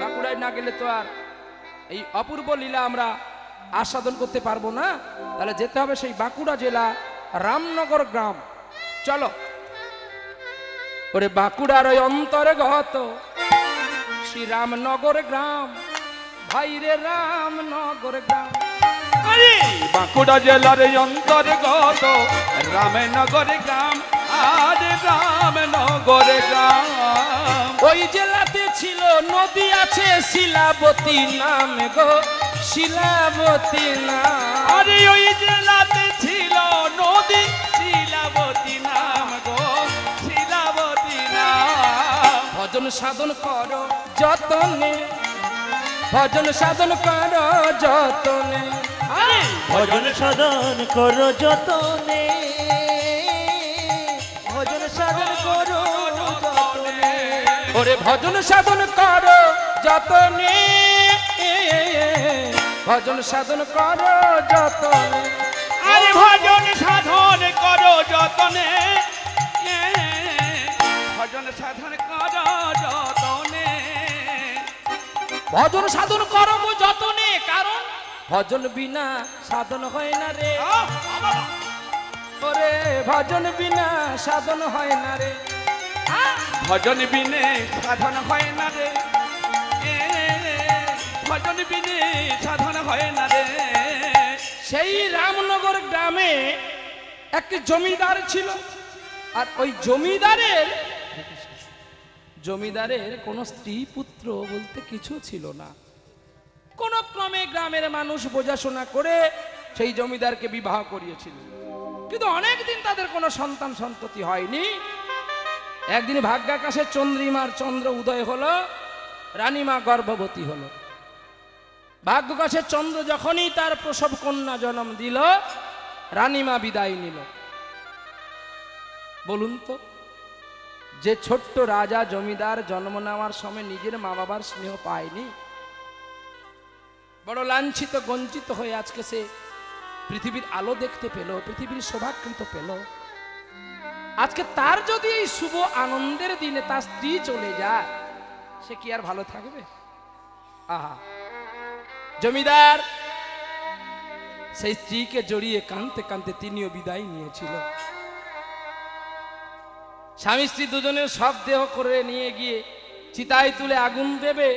বাঁকুড়ায় না গেলে তো আর এই অপূর্ব লীলা আমরা আস্বাদন করতে পারবো না। তাহলে যেতে হবে সেই বাঁকুড়া জেলা রামনগর গ্রাম। চলো। ওরে বাঁকুড়ার ওই অন্তর্গত শ্রী রামনগর গ্রাম, ভাইরে রামনগর গ্রাম। বাঁকুড়া জেলার অন্তর্গত রামনগর গ্রাম, আর রামনগর গ্রাম। ওই জেলাতে ছিল নদী আছে শিলাবতী নাম গো, শিলাবতী নাম। আরে ওই জেলাতে ছিল নদী শিলাবতী নাম গো, শিলাবতী নাম। ভজন সাধন করো যতনে, ভজন সাধন করো যতনে, ভজন সাধন করো যতনে, ভজন সাধন করো যতনে। ওরে ভজন সাধন করো যতনে, ভজন সাধন করো যতনে। আরে ভজন সাধন করো যতনে, ভজন সাধন করো যতনে। ভজন সাধন করো গো যতনে, কারণ ভজন বিনা সাধন হয় না রে। ওরে ভজন বিনা সাধন হয় না রে, ভজন বিনে সাধন হয় না রে, ভজন বিনে সাধন হয় না রে। সেই রামনগর গ্রামে একটি জমিদার ছিল, আর ওই জমিদারের কোনো স্ত্রী পুত্র বলতে কিছু ছিল না। কোন ক্রমে গ্রামের মানুষ বোঝাশোনা করে সেই জমিদারকে বিবাহ করিয়েছিল, কিন্তু অনেকদিন তাদের কোনো সন্তান সন্ততি হয়নি। একদিন ভাগ্যাকাশে চন্দ্রিমার চন্দ্র উদয় হলো, রানীমা গর্ভবতী হলো। ভাগ্যাকাশে চন্দ্র যখনই তার প্রসব কন্যা জন্ম দিল, রানীমা বিদায় নিল। বলুন তো, যে ছোট্ট রাজা জমিদার জন্ম নেওয়ার সময় নিজের মা বাবার স্নেহ পায়নি, বড় লাঞ্ছিত বঞ্চিত হয়ে আজকে সে পৃথিবীর আলো দেখতে পেল, পৃথিবীর সৌভাগ্য পেল। আজকে তার যদি এই শুভ আনন্দের দিনে তার স্ত্রী চলে যায়, সে কি আর ভালো থাকবে? আহা, জমিদার সেই স্ত্রীকে জড়িয়ে কাঁদতে কাঁদতে তিনিও বিদায় নিয়েছিল। স্বামী স্ত্রী দুজনের সব দেহ করে নিয়ে গিয়ে চিতায় তুলে আগুন দেবে,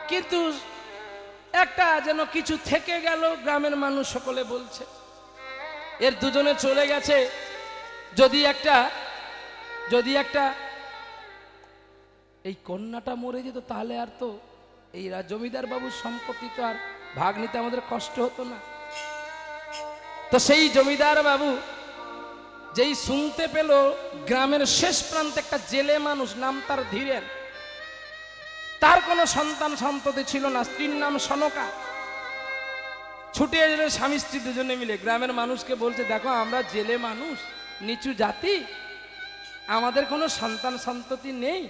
কিন্তু একটা যেন কিছু থেকে গেল। গ্রামের মানুষ সকলে বলছে এর দুজনে চলে গেছে, যদি একটা এই কন্যাটা মরে যেত তাহলে আর তো এই জমিদার বাবুর সম্পত্তি তো আর ভাগ নিতে আমাদের কষ্ট হতো না। তো সেই জমিদার বাবু যেই শুনতে পেল গ্রামের শেষ প্রান্তে একটা জেলে মানুষ, নাম তার ধীরেন, তার কোনো সন্তান সন্ততি ছিল না, স্ত্রীর নাম সনকা। ছুটে এলেন স্বামী স্ত্রী দুজনে মিলে, গ্রামের মানুষকে বলছে, দেখো আমরা জেলে মানুষ, নিচু জাতি, আমাদের কোনো সন্তান সন্ততি নেই,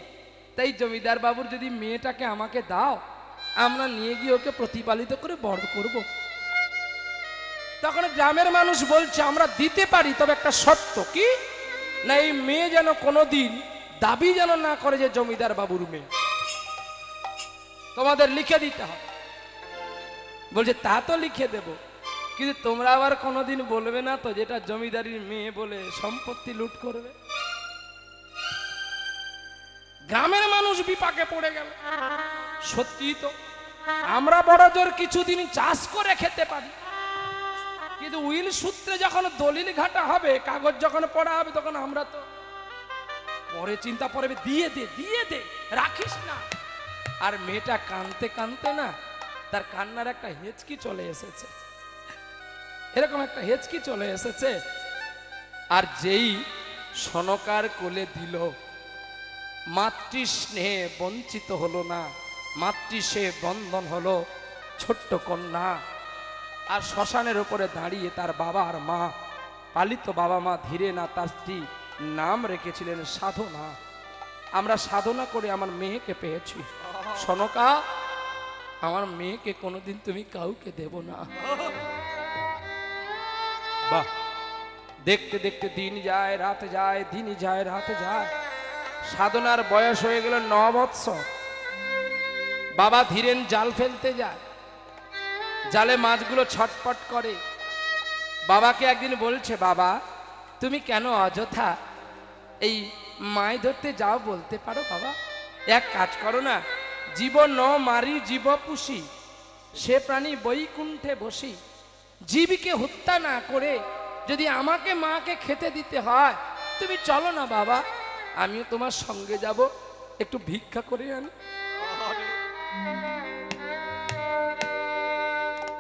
তাই জমিদার বাবুর যদি মেয়েটাকে আমাকে দাও, আমরা নিয়ে গিয়ে ওকে প্রতিপালিত করে বড় করব। তখন গ্রামের মানুষ বলছে, আমরা দিতে পারি, তবে একটা শর্ত। কি না, এই মেয়ে যেন কোনোদিন দাবি যেন না করে যে জমিদার বাবুর মেয়ে, তোমাদের লিখে দিতে হবে। বলছে তা তো লিখে দেব, কিন্তু তোমরা আবার কোনোদিন বলবে না তো যেটা জমিদারির মেয়ে বলে সম্পত্তি লুট করবে। গ্রামের মানুষ বিপাকে পড়ে গেল। সত্যি তো, আমরা বড় জোর কিছুদিন চাষ করে খেতে পারি, কিন্তু উইল সূত্রে যখন দলিল ঘাটা হবে, কাগজ যখন পড়া হবে, তখন আমরা তো পরে চিন্তা করবে, দিয়ে দে দিয়ে দে, রাখিস না। আর মেয়েটা কাঁদতে কাঁদতে না, তার কান্নার একটা হেঁচকি চলে এসেছে, এরকম একটা হেঁচকি চলে এসেছে। আর যেই সনকার কোলে দিল, মাতৃ স্নেহে বঞ্চিত হলো না, মাতৃ সে বন্ধন হলো ছোট্ট কন্যা। আর শ্মশানের উপরে দাঁড়িয়ে তার বাবা আর মা, পালিত বাবা মা ধীরে না তার স্ত্রী নাম রেখেছিলেন সাধনা। আমরা সাধনা করে আমার মেয়েকে পেয়েছি। সনকা, আমার মেয়েকে কোনোদিন তুমি কাউকে দেব না। বাহ, দেখতে দেখতে দিন যায় রাত যায়, দিন যায় রাত যায়। সাধনার বয়স হয়ে গেল 9 বৎসর। বাবা ধীরেন জাল ফেলতে যায়, জালে মাছগুলো ছটপট করে। বাবাকে একদিন বলছে, বাবা তুমি কেন অযথা এই মাছ ধরতে যাও বলতে পারো বাবা? এক কাজ করো না, জীব ন মারি জীব পুষি, সে প্রাণী বৈকুণ্ঠে বসি। জীবকে হত্যা না করে যদি আমাকে মাকে খেতে দিতে হয়, তুমি চলো না বাবা, আমিও তোমার সঙ্গে যাব, একটু ভিক্ষা করে আনি।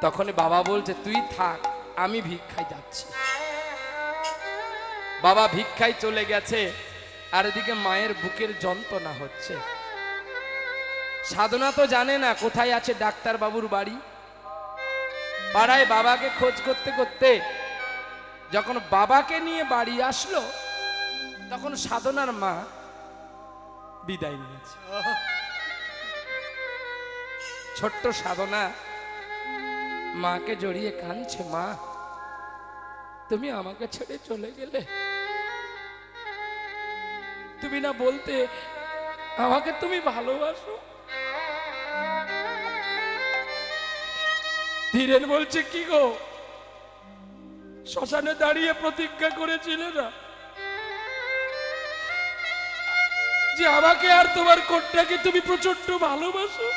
তখন বাবা বলছে, তুই থাক, আমি ভিক্ষায় যাচ্ছি। বাবা ভিক্ষায় চলে গেছে, আর এদিকে মায়ের বুকের যন্ত্রণা হচ্ছে। সাধনা তো জানে না কোথায় আছে ডাক্তার বাবুর বাড়ি। পাড়ায় বাবাকে খোঁজ করতে করতে যখন বাবাকে নিয়ে বাড়ি আসলো, তখন সাধনার মা বিদায় নিয়েছে। ছোট্ট সাধনা মাকে জড়িয়ে কাঁদছে, মা তুমি আমাকে ছেড়ে চলে গেলে, তুমি না বলতে আমাকে তুমি ভালোবাসো। ধীরেন বলছে, কি গো, শ্মশানে দাঁড়িয়ে প্রতিজ্ঞা করেছিলে না যে আমাকে আর তোমার কোটটাকে তুমি প্রচন্ড ভালোবাসো?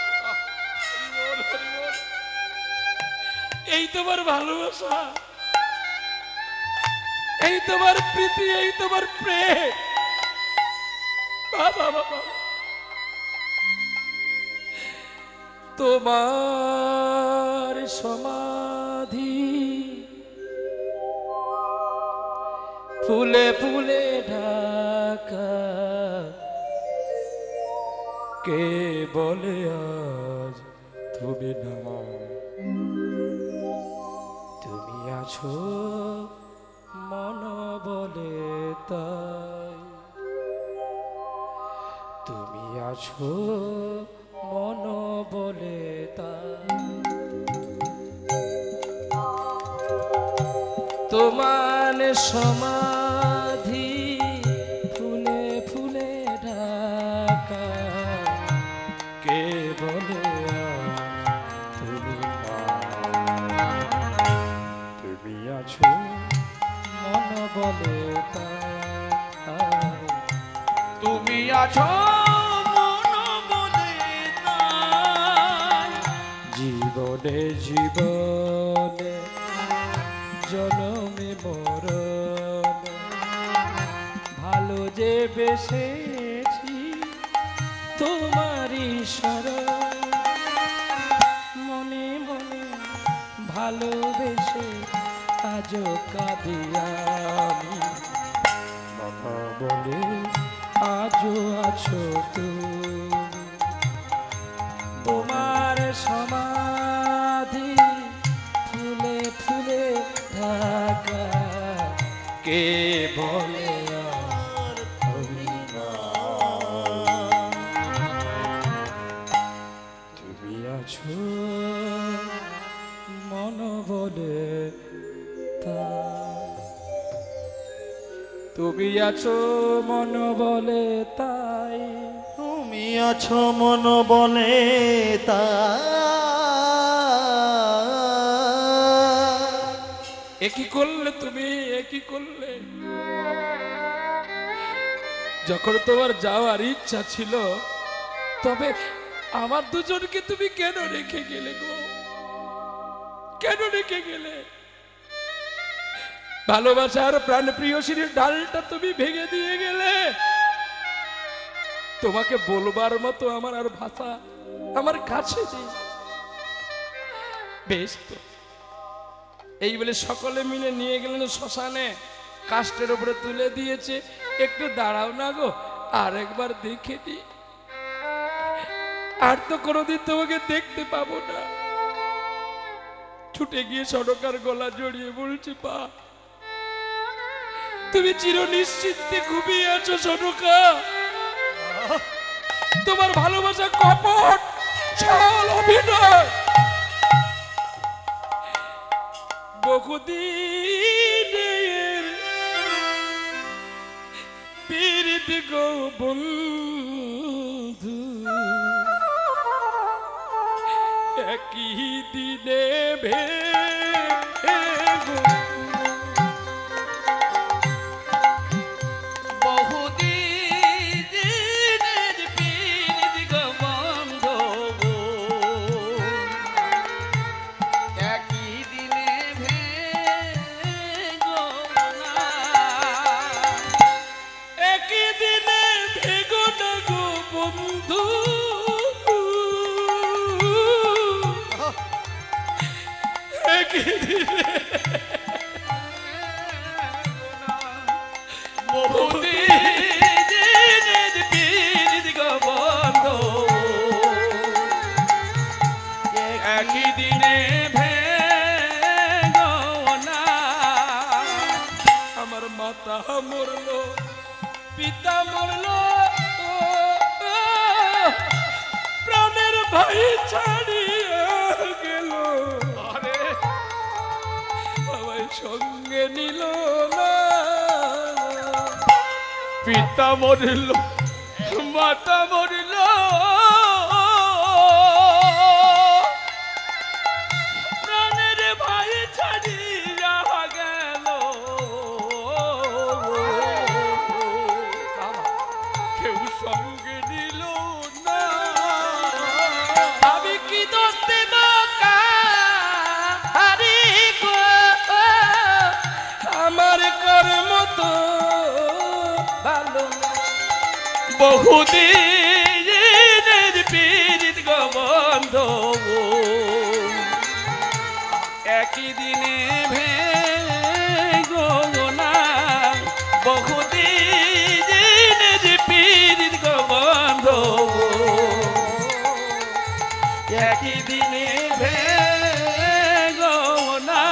এই তোমার ভালোবাসা, এই তোমার প্রীতি, এই তোমার প্রেম। বাবা বাবা, তোমার সমাধি ফুলে ফুলে ঢাকা, কে বলে আজ তুমি না, তুমি আছো মন বলে তাই, তুমি আছো মন বলে তাই। তোমার সমাধি ফুলে ফুলে ঢাকা, কে বলে তুমি না, তুমি আছো মন বলে তাই, তুমি আছো মন বলে তাই। জীবনে জীবনে জনমে মরণে ভালো যে বেসেছি তোমারই শরণ, মনে মনে ভালোবেসে আজও কাঁদি আমি, কথা বলে আজও আছো তুমি। তোমার সমাধি ফুলে ফুলে ঢাকা, কে বলে আর তুমি না, তুমি আছো মন বলে তাই, তুমি আছো মন বলে তাই, তুমি আছো মন বলে তাই। একই করলে তুমি, একই করলে। যখন তোমার যাওয়ার ইচ্ছা ছিল, তবে আমার দুজনকে তুমি কেন রেখে গেলে গো? কেন রেখে গেলে? ভালোবাসার প্রাণ প্রিয়সীর ডালটা তুমি ভেঙে দিয়ে গেলে। তোমাকে বলবার মতো আমার আর ভাষা আমার কাছে নেই। বেশ তো, এই বলে সকলে মিলে নিয়ে গেলেন শ্মশানে, কাষ্টের উপরে তুলে দিয়েছে। একটু দাঁড়াও না গো, আর একবার দেখে নি, আর তো কোনোদিন তোমাকে দেখতে পাবো না। ছুটে গিয়ে সনকার গলা জড়িয়ে বলছি, পা তুমি চির নিশ্চিন্তে ঘুমিয়ে আছো সনকা, তোমার ভালোবাসা কপট ছল অভিনয়। বহুদিনের পীড়িত গো বন্ধু, একই দিনে ভেঙে গো বহুদিনের পীড়িত গো বান্ধব, একই দিনে ভেঙো না। একই দিনে ভেঙো না গো বন্ধু, একই দিনে বহুদিনের পীড়িত গো বান্ধব, একই দিনে ভেঙো না। আমার মাতা মরলো, পিতা মরলো, প্রাণের ভাই ছাড়িয়ে গেল, আরে সবাই সঙ্গে নিল না। পিতা মরিল, মাতা মরিল, প্রাণের ভাই ছাড়িয়া গেল, কেউ সঙ্গে নিল না। আমি কি দোষ দেব কাহারি গো, আমার কর্ম তো ভালো না। বহুদিনের পীড়িত গো বান্ধব, একই দিনে ভেঙো না। বহুদিনের পীড়িত গো বান্ধব, একই দিনে ভেঙো না।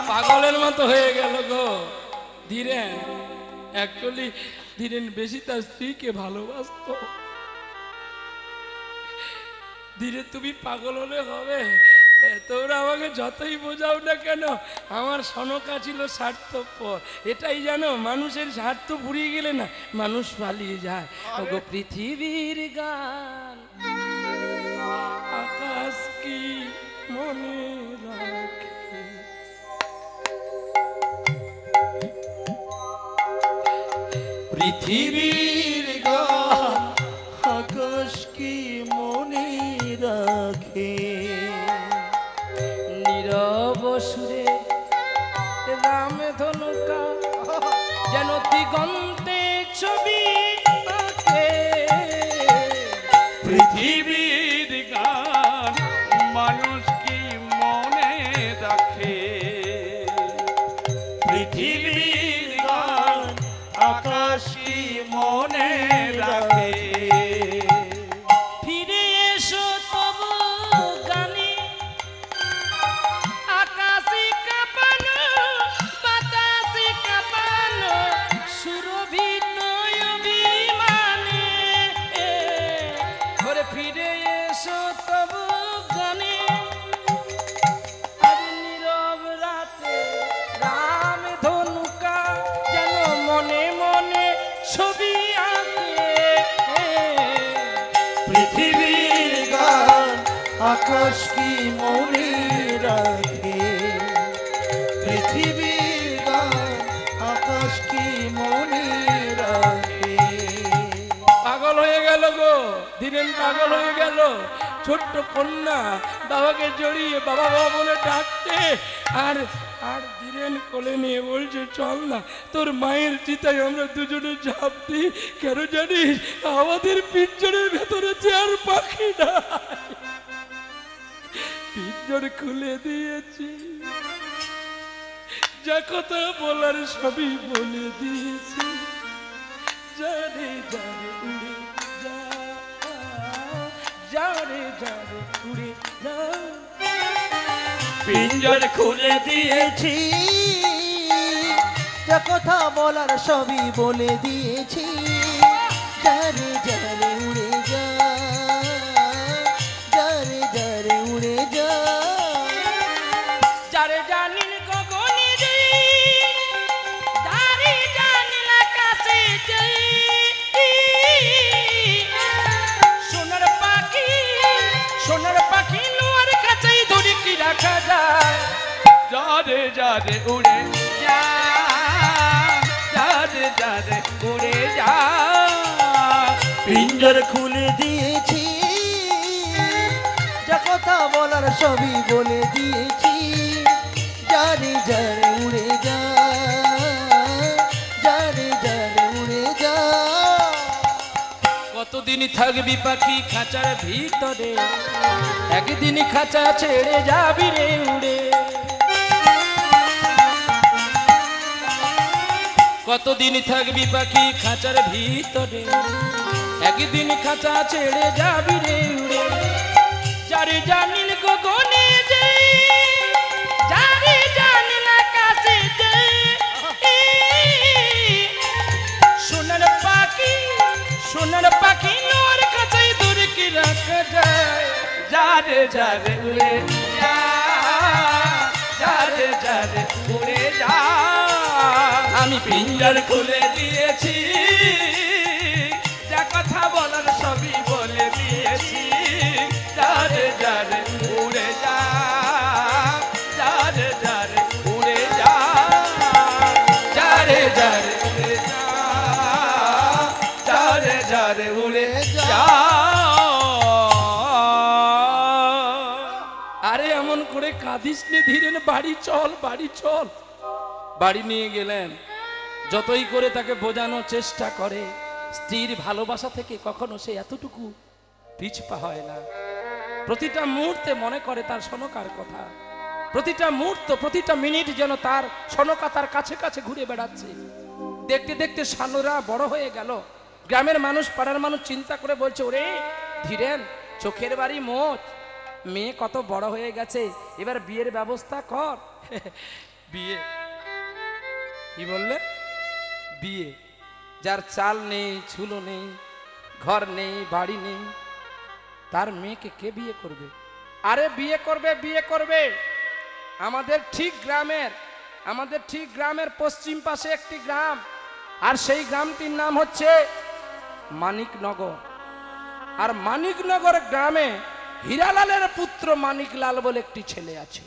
পাগলের মতো হয়ে গেল গো ধীরেন। অ্যাকচুয়ালি ধীরেন বেশি তার স্ত্রীকে ভালোবাসতো। ধীরে তুমি পাগল হলে হবে? তোমরা আমাকে যতই বোঝাও না কেন, আমার সনকা ছিল স্বার্থপর। এটাই জানো, মানুষের স্বার্থ ফুরিয়ে গেলে না মানুষ পালিয়ে যায়। ওগো পৃথিবীর গান আকাশ কি মনে রাখে, পৃথিবীর গান আকাশ কি মনে রাখে, নীরব সুরে রাম ধনুকা যেন দিগন্তে ছবি আঁকে। পৃথিবীর গান মানুষ কি মনে রাখে, পৃথিবীর গান আকাশ কি মনে রাখে। ফিরে এসো তবু গানে আকাশে কাঁপানো বাতাসে কাঁপানো সুরভিত অভিমানে। ওরে ফিরে এসো তবু গানে, আর নীরব রাতে রাম ধনুকা যেন মনে মনে ছবি আঁকে। পৃথিবীর গান আকাশ কি মনে রাখে, পৃথিবীর গান আকাশ কি মনে রাখে। পাগল হয়ে গেল গো ধীরেন, পাগল হয়ে গেল। ছোট্ট কন্যা বাবাকে জড়িয়ে বাবা বাবা বলে ডাকতে, আর আর ধীরেন কোলে নিয়ে বলছে চল না তোর মায়ের চিতায় আমরা দুজনে ঝাঁপ দিই। কেন জানিস, আমাদের পিঞ্জরের ভেতরে চেয়ার পাখি না, পিঞ্জর খুলে দিয়েছি, যা কথা বলার সবই বলে দিয়েছি। যারে যারে উড়ে যা, যারে যারে উড়ে যা। পিঞ্জর খুলে দিয়েছি, যা কথা বলার সবই বলে দিয়েছি। যারে যারে উড়ে যা, যারে যারে উড়ে যা। যারে জানিন গগনে যাই, যারে জানিন আকাশে যাই, সোনার পাখি যারে উড়ে যা যারে যারে উড়ে যা পিঞ্জর খুলে দিয়েছি, যা কথা বলার সবই বলে দিয়েছি। যারে যারে উড়ে যা, যারে যারে উড়ে যা। কতদিন থাকবি পাখি খাঁচার ভিতরে, একদিন খাঁচা ছেড়ে যাবি রে উড়ে। কতদিন থাকবি পাখি খাঁচার ভিতরে, একদিন খাঁচা ছেড়ে যাবি রে উড়ে। যারে জানিল গগনে যে, যারে জানিল আকাশে যে, সোনার পাখি সোনার পাখি ওর কাছেই দূরে কি রাখা যায়। যারে যারে উড়ে যা যারে যারে উড়ে যা আমি পিঞ্জর খুলে দিয়েছি, যা কথা বলার সবই বলে দিয়েছি। যারে যারে উড়ে যা যারে যারে উড়ে যা যারে যারে উড়ে যা যারে যারে উড়ে যা। আরে এমন করে কাঁদিস নে, ধীরে নে, বাড়ি চল বাড়ি চল। বাড়ি নিয়ে গেলেন। যতই করে তাকে বোঝানোর চেষ্টা করে, স্ত্রীর ভালোবাসা থেকে কখনো সে এতটুকু পিছপা হয় না। প্রতিটা মুহূর্তে মনে করে তার সনকার কথা, প্রতিটা মুহূর্ত প্রতিটা মিনিট যেন তার সনকা তার কাছে কাছে ঘুরে বেড়াচ্ছে। দেখতে দেখতে সানুরা বড় হয়ে গেল। গ্রামের মানুষ পাড়ার মানুষ চিন্তা করে বলছে, ওরে ধীরেন, চোখের বাড়ি মোচ, মেয়ে কত বড় হয়ে গেছে, এবার বিয়ের ব্যবস্থা কর। বিয়ে কি বললে? বিয়ে। যার চাল নেই, ছুলো নেই, ঘর নেই, বাড়ি নেই, তার মেয়েকে কে বিয়ে করবে? আরে বিয়ে করবে, বিয়ে করবে। আমাদের ঠিক গ্রামের পশ্চিম পাশে একটি গ্রাম, আর সেই গ্রামটির নাম হচ্ছে মানিকনগর। আর মানিকনগর গ্রামে হীরালালের পুত্র মানিকলাল বলে একটি ছেলে আছে।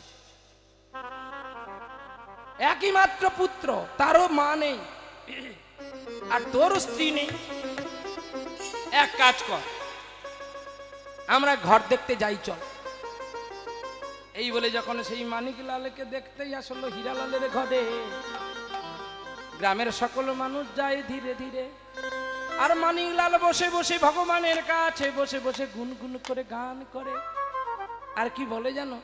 একই মাত্র পুত্র, তারও মা নেই, আর তোর স্ত্রী নেই। এক কাজ কর, আমরা ঘর দেখতে যাই চল। এই বলে যখন সেই মানিকলালকে দেখতেই আসলো হীরালালের ঘরে, গ্রামের সকল মানুষ যায় ধীরে ধীরে। আর মানিকলাল বসে বসে ভগবানের কাছে বসে বসে গুনগুন করে গান করে। আর কি বলে জানো?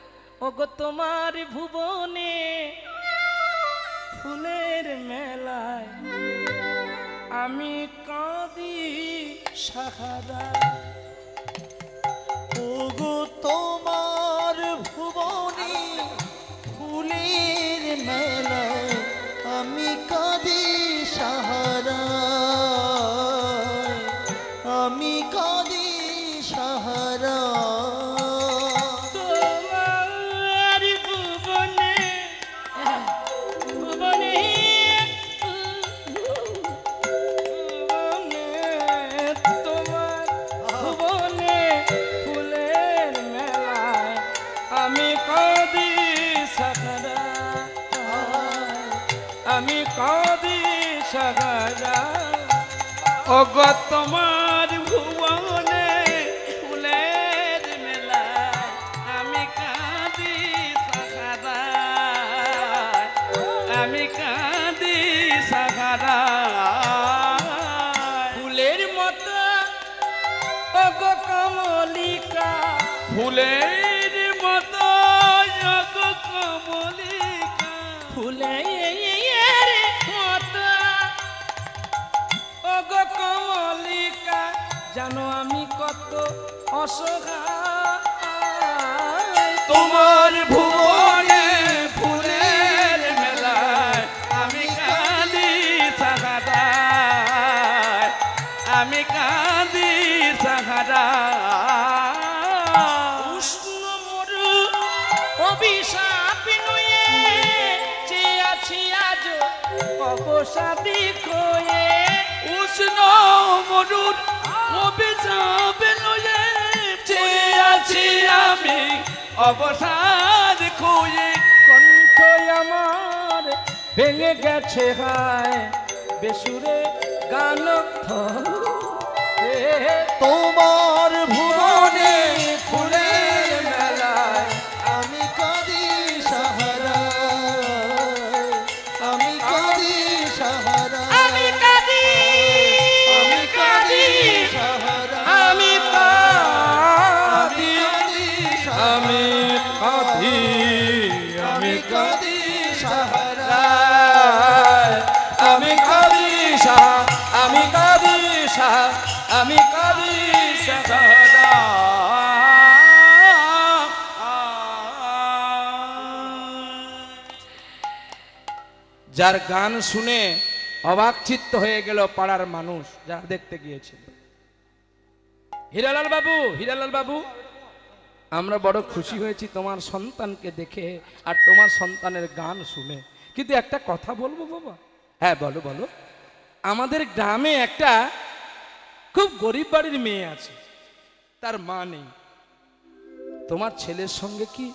ওগো তোমার ভুবনে ফুলের মেলায় আমি কাঁদি সাহারা। ওগো তোমার ভুবনে ফুলের মেলায় আমি কাঁদি সাহারা, আমি কাঁদি সাহারা। তোমার ভুবনে ভুবনে তোমার ভুবনে ফুলের মেলায় আমি কাঁদি সাহারা, আমি কাঁদি সাহারা। ওগো তোমার ভুবনে ফুলের মেলায় আমি কাঁদি সাহারা, আমি কাঁদি সাহারা। ফুলের মতো ওগো কমলিকা, ফুলের মতো ওগো কমলিকা, ফুলের মতো ওগো কমলিকা, জানো আমি কত অসহায়। তোমার ভুবনে ফুলের মেলায় আমি কাঁদি সাহারা, আমি কাঁদি সাহারা। উষ্ণ মরু অভিশাপ নয়ে চেয়ে আছি আজ অবসাদী হয়ে। উষ্ণ মরুর অভিশাপ লয়ে চেয়ে আছি আমি অবসাদ খুঁয়ে। কণ্ঠ আমার ভেঙে গেছে হায় বেসুরে গান তোমার ভুবনে ফুলের মেলায় আমি কাঁদি সাহারায়, আমি কাঁদি সাহারায়, আমি কাঁদি আমি কাঁদি সাহারায়, আমি কাঁদি আমি কাঁদি আমি কাঁদি আমি কাঁদি সাহারায়, আমি কাঁদি আমি কাঁদি আমি কাঁদি যার গান শুনে অবাক চিত্ত হয়ে গেল পাড়ার মানুষ যারা দেখতে গিয়েছিল। হীরালাল বাবু আমরা বড় খুশি হয়েছি তোমার সন্তানকে দেখে আর তোমার সন্তানের গান শুনে, কিন্তু একটা কথা বলবো বাবা। হ্যাঁ বলো বলো। আমাদের গ্রামে একটা খুব গরিব বাড়ির মেয়ে আছে, তার মা নেই। তোমার ছেলের সঙ্গে কি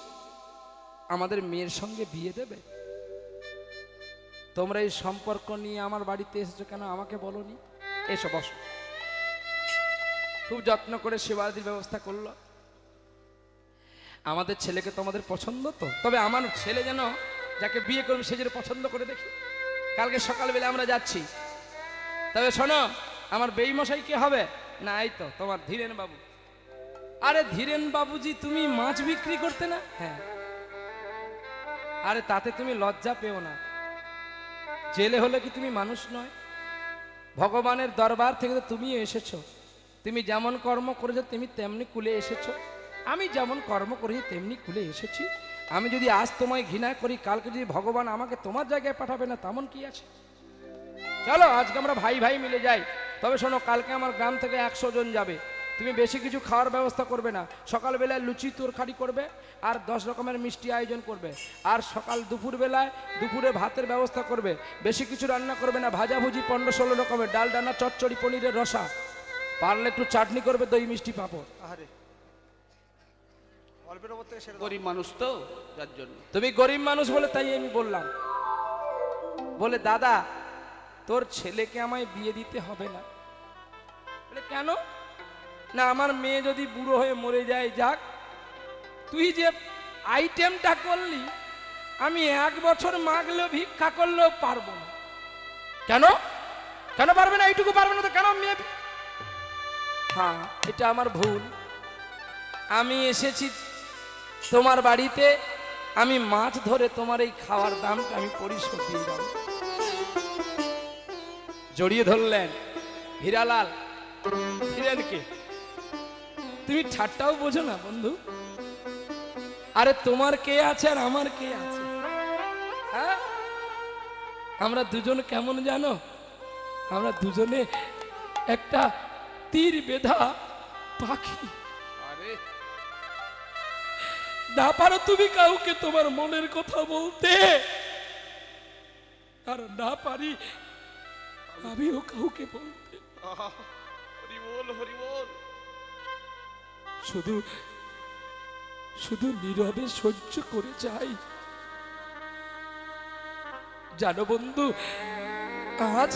আমাদের মেয়ের সঙ্গে বিয়ে দেবে? তোমরা এই সম্পর্ক নিয়ে আমার বাড়িতে এসেছো কেন আমাকে বলোনি? এসো বসো। খুব যত্ন করে সেবাদির ব্যবস্থা করলো। আমাদের ছেলেকে তোমাদের পছন্দ তো? তবে আমার ছেলে যেন যাকে বিয়ে করবে সে যেন পছন্দ করে দেখি। কালকে সকালবেলা আমরা যাচ্ছি। তবে শোনো, আমার বেইমশাই কে হবে? না এই তো তোমার ধীরেন বাবু। আরে ধীরেন বাবুজি, তুমি মাছ বিক্রি করতে না? হ্যাঁ। আরে তাতে তুমি লজ্জা পেও না। জেলে হলে কি তুমি মানুষ নয়? ভগবানের দরবার থেকে তো তুমি এসেছো। তুমি যেমন কর্ম করেছো তুমি তেমনি কুলে এসেছো। আমি যেমন কর্ম করেছি তেমনি কুলে এসেছি। আমি যদি আজ তোমায় ঘৃণা করি, কালকে যদি ভগবান আমাকে তোমার জায়গায় পাঠাবে না তেমন কি আছে? চলো আজকে আমরা ভাই ভাই মিলে যাই। তবে শোনো, কালকে আমার গ্রাম থেকে 100 জন যাবে। তুমি বেশি কিছু খাওয়ার ব্যবস্থা করবে না। সকালবেলায় লুচি তরকারি করবে আর 10 রকমের মিষ্টি আয়োজন করবে। আর দুপুরবেলায় দুপুরে ভাতের ব্যবস্থা করবে। বেশি কিছু রান্না করবে না। ভাজাভুজি 15-16 রকমের, ডাল ডানা চচ্চড়ি পনিরের রসা, পারলে একটু চাটনি করবে, দই মিষ্টি পাঁপড়। গরিব মানুষ তো, যার জন্য। তুমি গরিব মানুষ বলে তাই আমি বললাম। বলে দাদা তোর ছেলেকে আমায় বিয়ে দিতে হবে না। বলে কেন? না আমার মেয়ে যদি বুড়ো হয়ে মরে যায় যাক, তুই যে আইটেমটা করলি আমি 1 বছর মাগলেও ভিক্ষা করলেও পারবো না। কেন কেন পারবে না? এইটুকু পারবে না তো কেন মেয়ে? হ্যাঁ এটা আমার ভুল। আমি এসেছি তোমার বাড়িতে, আমি মাছ ধরে তোমার এই খাওয়ার দামটা আমি পরিশোধ দিয়ে যাব। জড়িয়ে ধরলেন হীরালাল ধীরেনকে। তুমি ঠাট্টাও বোঝো না বন্ধু। আরে তোমার কে আছে আর আমার কে আছে? হ্যাঁ, আমরা দুজন কেমন জানো? আমরা দুজনে একটা তীর বেধা পাখি। না পারো তুমি কাউকে তোমার মনের কথা বলতে, আর না পারি আমিও কাউকে বলতে। হরি বল হরি বল। শুধু শুধু নীরবে সহ্য করে যাই। জানো বন্ধু, আজ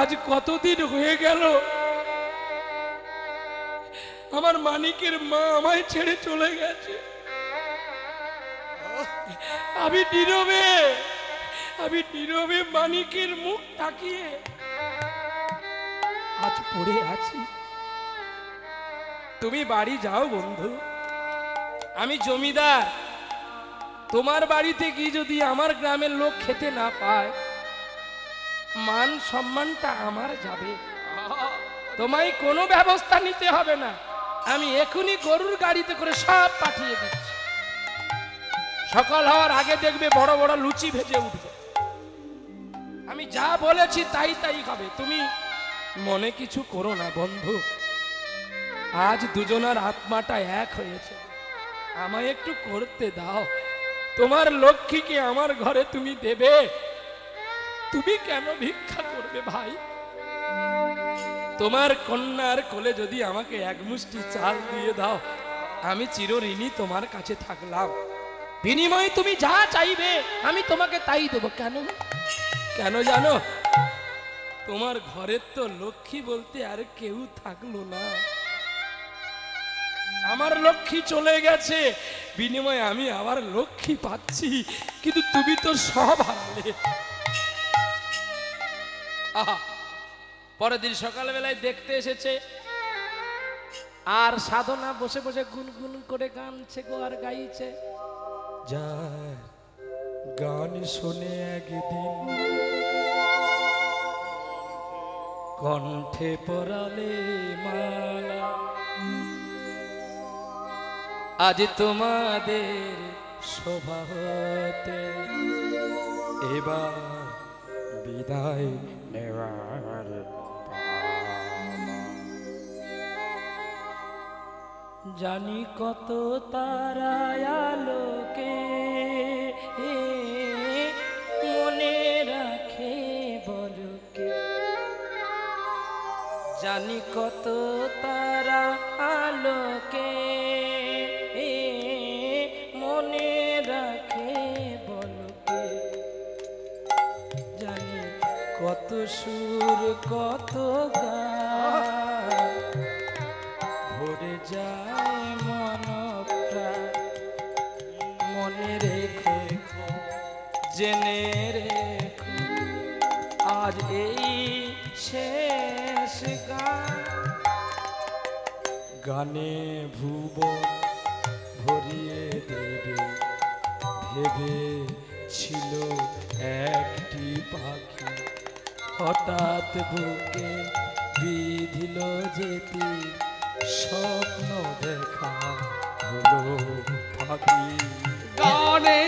আজ কতদিন হয়ে গেল আমার মানিকের মা আমায় ছেড়ে চলে গেছে। আমি নীরবে মানিকের মুখ তাকিয়ে আজ পড়ে আছি। তুমি বাড়ি যাও বন্ধু, আমি জমিদার। তোমার বাড়িতে কি যদি আমার গ্রামের লোক খেতে না পায়, মান সম্মানটা আমার যাবে। তোমায় কোনো ব্যবস্থা নিতে হবে না। আমি এখনই গরুর গাড়িতে করে সব পাঠিয়ে দিচ্ছি। সকাল হওয়ার আগে দেখবে বড় বড় লুচি ভেজে উঠবে। আমি যা বলেছি তাই তাই হবে। তুমি মনে কিছু করো না বন্ধু। আজ দুজনার আত্মাটা এক হয়েছে। আমায় একটু করতে দাও। তোমার লক্ষ্মীকে আমার ঘরে তুমি দেবে। তুমি কেন ভিক্ষা করবে ভাই? তোমার কন্যার কোলে যদি আমাকে 1 মুষ্টি চাল দিয়ে দাও, আমি চিরঋণী তোমার কাছে থাকলাম। বিনিময়ে তুমি যা চাইবে আমি তোমাকে তাই দেবো। কেন কেন জানো? তোমার ঘরের তো লক্ষ্মী বলতে আর কেউ থাকলো না। আমার লক্ষ্মী চলে গেছে, বিনিময়ে আমি আবার লক্ষ্মী পাচ্ছি, কিন্তু তুমি তো সব হারালে। আহা, পরের দিন সকালবেলায় দেখতে এসেছে, আর সাধনা বসে বসে গুনগুন করে গানছে গো আর গাইছে। যার গান শুনে একদিন কণ্ঠে পরালে মালা, আজ তোমাদের শোভা হতে এবার বিদায় নেওয়ার পালা। জানি কত তারায় আলোকে মনে রাখে বলকে, জানি কত তারা আলোকে মনে রাখে বলকে, জানি কত সুর কত গান ভরে যায় মন প্রাণ। মনে রেখো জেনে রেখো আজ এই শেষ গান, গানে ভুবন ভরিয়ে দেবে ভেবে ছিল একটি পাখি, হঠাৎ বুকে বিধিল যেতে স্বপ্ন দেখা হলো পাখি। গানে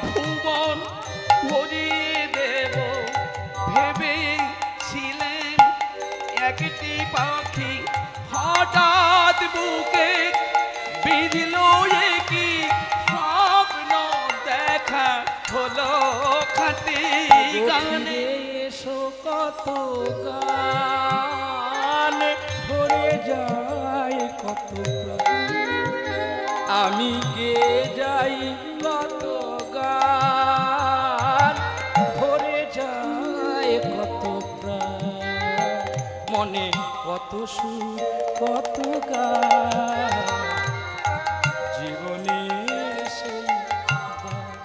ভুবন ভরিয়ে দেব ভেবেছিলেন একটি পাখি, হঠাৎ বুকে বিঁধল কি স্বপ্ন দেখা হলো খাঁটি। গানে এসো কত গান ভরে যায় কত প্রাণ, আমি গে যাই কত গান ভরে যায় কত প্রাণ। মনে কত সুর কত গান জীবনের সেই গান।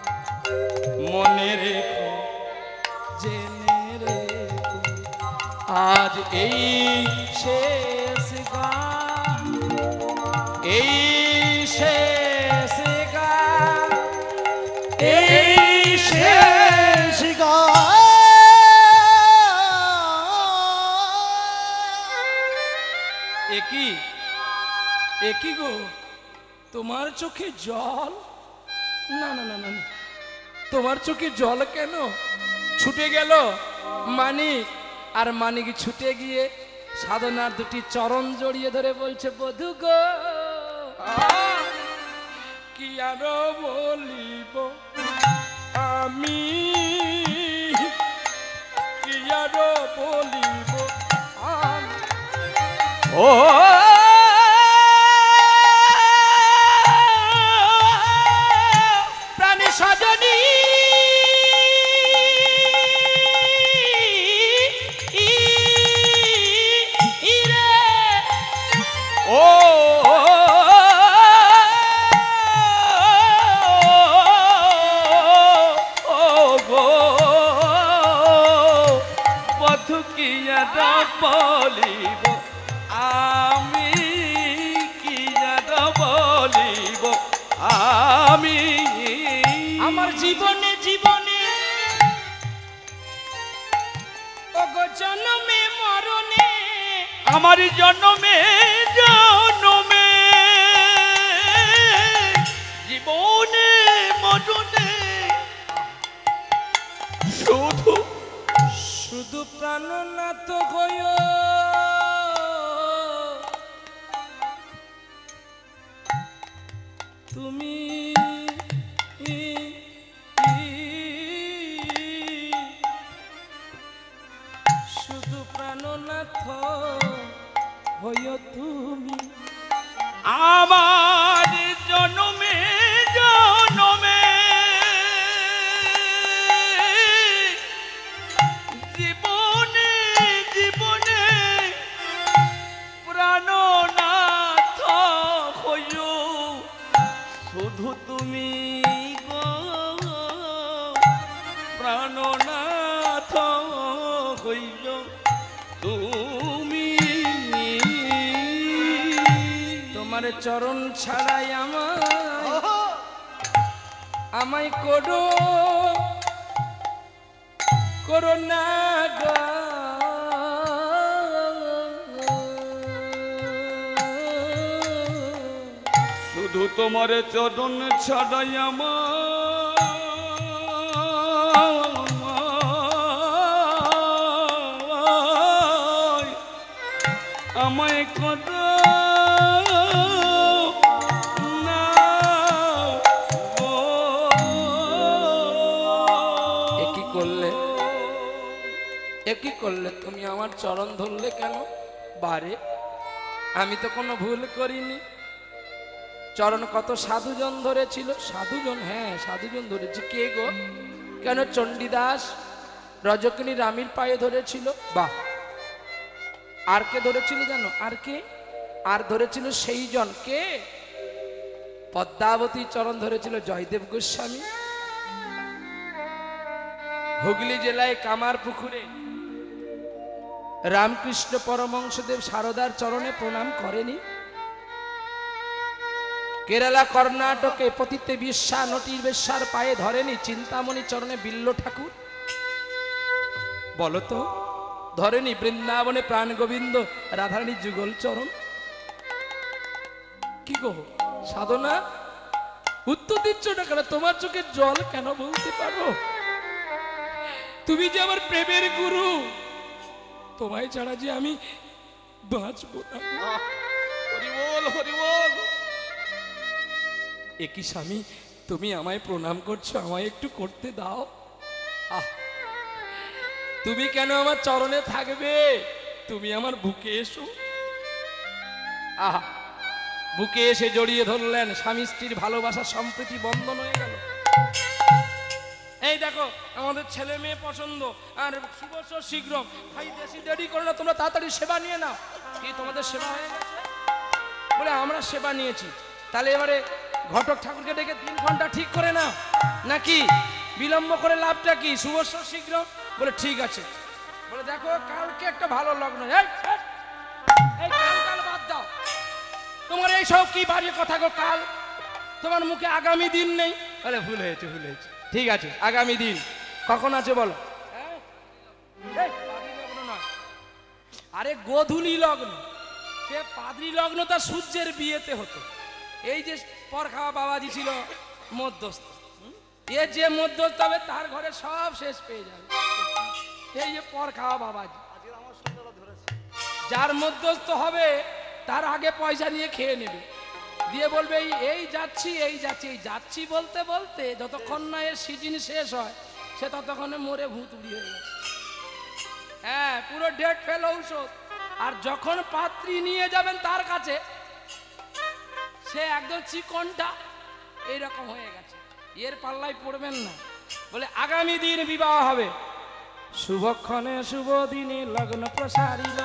মনে রেখো জেনে রেখো আজ এই শেষ গান, এই শেষ গান, এই শেষ একই একই গো, তোমার চোখে জল? না না না না, তোমার চোখে জল কেন? ছুটে গেল মানিক, আর মানিক ছুটে গিয়ে সাধনার দুটি চরণ জড়িয়ে ধরে বলছে, বধূ গো কি আরো বলিব আমি, কি আরো বলিব আমি। ও প্রাণী সজনী ও গো বধূ কি আর বলিব আমি, কি আর বলিব আমি। আমার জীবনে জীবনে ওগো জন্মে মরণে, আমার জন্মে জন্মে জীবনে মরণে শুধু শুধু প্রাণনাথ হয়ে তুমি শুধু প্রাণনাথ হয়ে তুমি আমার জন্মে জন্মে শুধু তুমি গো প্রাণনাথ হইল তুমি। তোমার চরণ ছাড়াই আমায় করো না গো। শুধু তোমার চরণ ছাড়াই আমায় করো না গো। একই করলে তুমি আমার চরণ ধরলে কেন? বারে আমি তো কোনো ভুল করিনি। চরণ কত সাধুজন ধরেছিল, সাধুজন, হ্যাঁ সাধুজন ধরেছি। কে গো? কেন চণ্ডীদাস রজকিনী রানীর পায়ে ধরেছিল। বাহ, আর কে ধরেছিল জানো? আর কে? আর ধরেছিল সেই জন কে? পদ্মাবতী চরণ ধরেছিল জয়দেব গোস্বামী। হুগলি জেলায় কামারপুকুরে রামকৃষ্ণ পরমহংসদেব সারদার চরণে প্রণাম করেনি? কেরালা কর্ণাটকে পতিতে বিশ্বা নটির বেশ্যার পায়ে ধরেনি চিন্তামণি চরণে বিল্ল ঠাকুর? বলো তো, ধরেনি বৃন্দাবনে প্রাণ গোবিন্দ রাধারানী যুগল চরণ? কি গো সাধনা, উত্তর দিচ্ছ না কেন? তোমার চোখে জল কেন বলতে পারো? তুমি যে আমার প্রেমের গুরু, তোমায় ছাড়া যে আমি বাঁচবো না। হরি বল, হরি বল। একই স্বামী, তুমি আমায় প্রণাম করছো, আমায় একটু করতে দাও। তুমি কেন আমার চরণে থাকবে? তুমি আমার বুকে এসো। আহা, বুকে এসে জড়িয়ে ধরলেন, স্বামী স্ত্রীর ভালোবাসা সম্প্রীতি বন্ধন হয়ে গেল। এই দেখো আমাদের ছেলে মেয়ে পছন্দ, আর শুভস শীঘ্র ভাই বেশি দেরি করো না, তোমরা তাড়াতাড়ি সেবা নিয়ে নাও। কি তোমাদের সেবা হয়ে গেছে? বলে আমরা সেবা নিয়েছি। তাহলে এবারে ঘটক ঠাকুরকে ডেকে 3 ঘন্টা ঠিক করে নাও, নাকি বিলম্ব করে লাভটা কি? শুভস শীঘ্র। বলে ঠিক আছে। বলে দেখো কালকে একটা ভালো লগ্ন, এই কাল বাদ দাও। তোমার এই সব কি বাজে কথা গো? কাল তোমার মুখে আগামী দিন নেই? বলে ভুল হয়েছে, ভুল হয়েছে। ঠিক আছে, আগামী দিন কখন আছে বলো? আরে গোধূলি লগ্ন। সে পাদ্রী লগ্ন তা সূর্যের বিয়েতে হতো। এই যে পর খাওয়া বাবাজি ছিল মধ্যস্থ, এ যে মধ্যস্থ হবে তার ঘরে সব শেষ পেয়ে যাবে। এই যে পর খাওয়া বাবাজি, যার মধ্যস্থ হবে তার আগে পয়সা নিয়ে খেয়ে নেবে, দিয়ে বলবে এই যাচ্ছি, এই যাচ্ছি। এই যাচ্ছি বলতে বলতে যতক্ষণ না এর সিজন শেষ হয়, সে ততক্ষণে মরে ভূত উড়ি হয়ে গেছে। হ্যাঁ, পুরো ডেট ফেল ঔষধ। আর যখন পাত্রী নিয়ে যাবেন তার কাছে, সে একদম চিকনটা এইরকম হয়ে গেছে। এর পাল্লায় পড়বেন না। বলে আগামী দিন বিবাহ হবে, শুভক্ষণে শুভ দিনে লগ্ন প্রসারিল।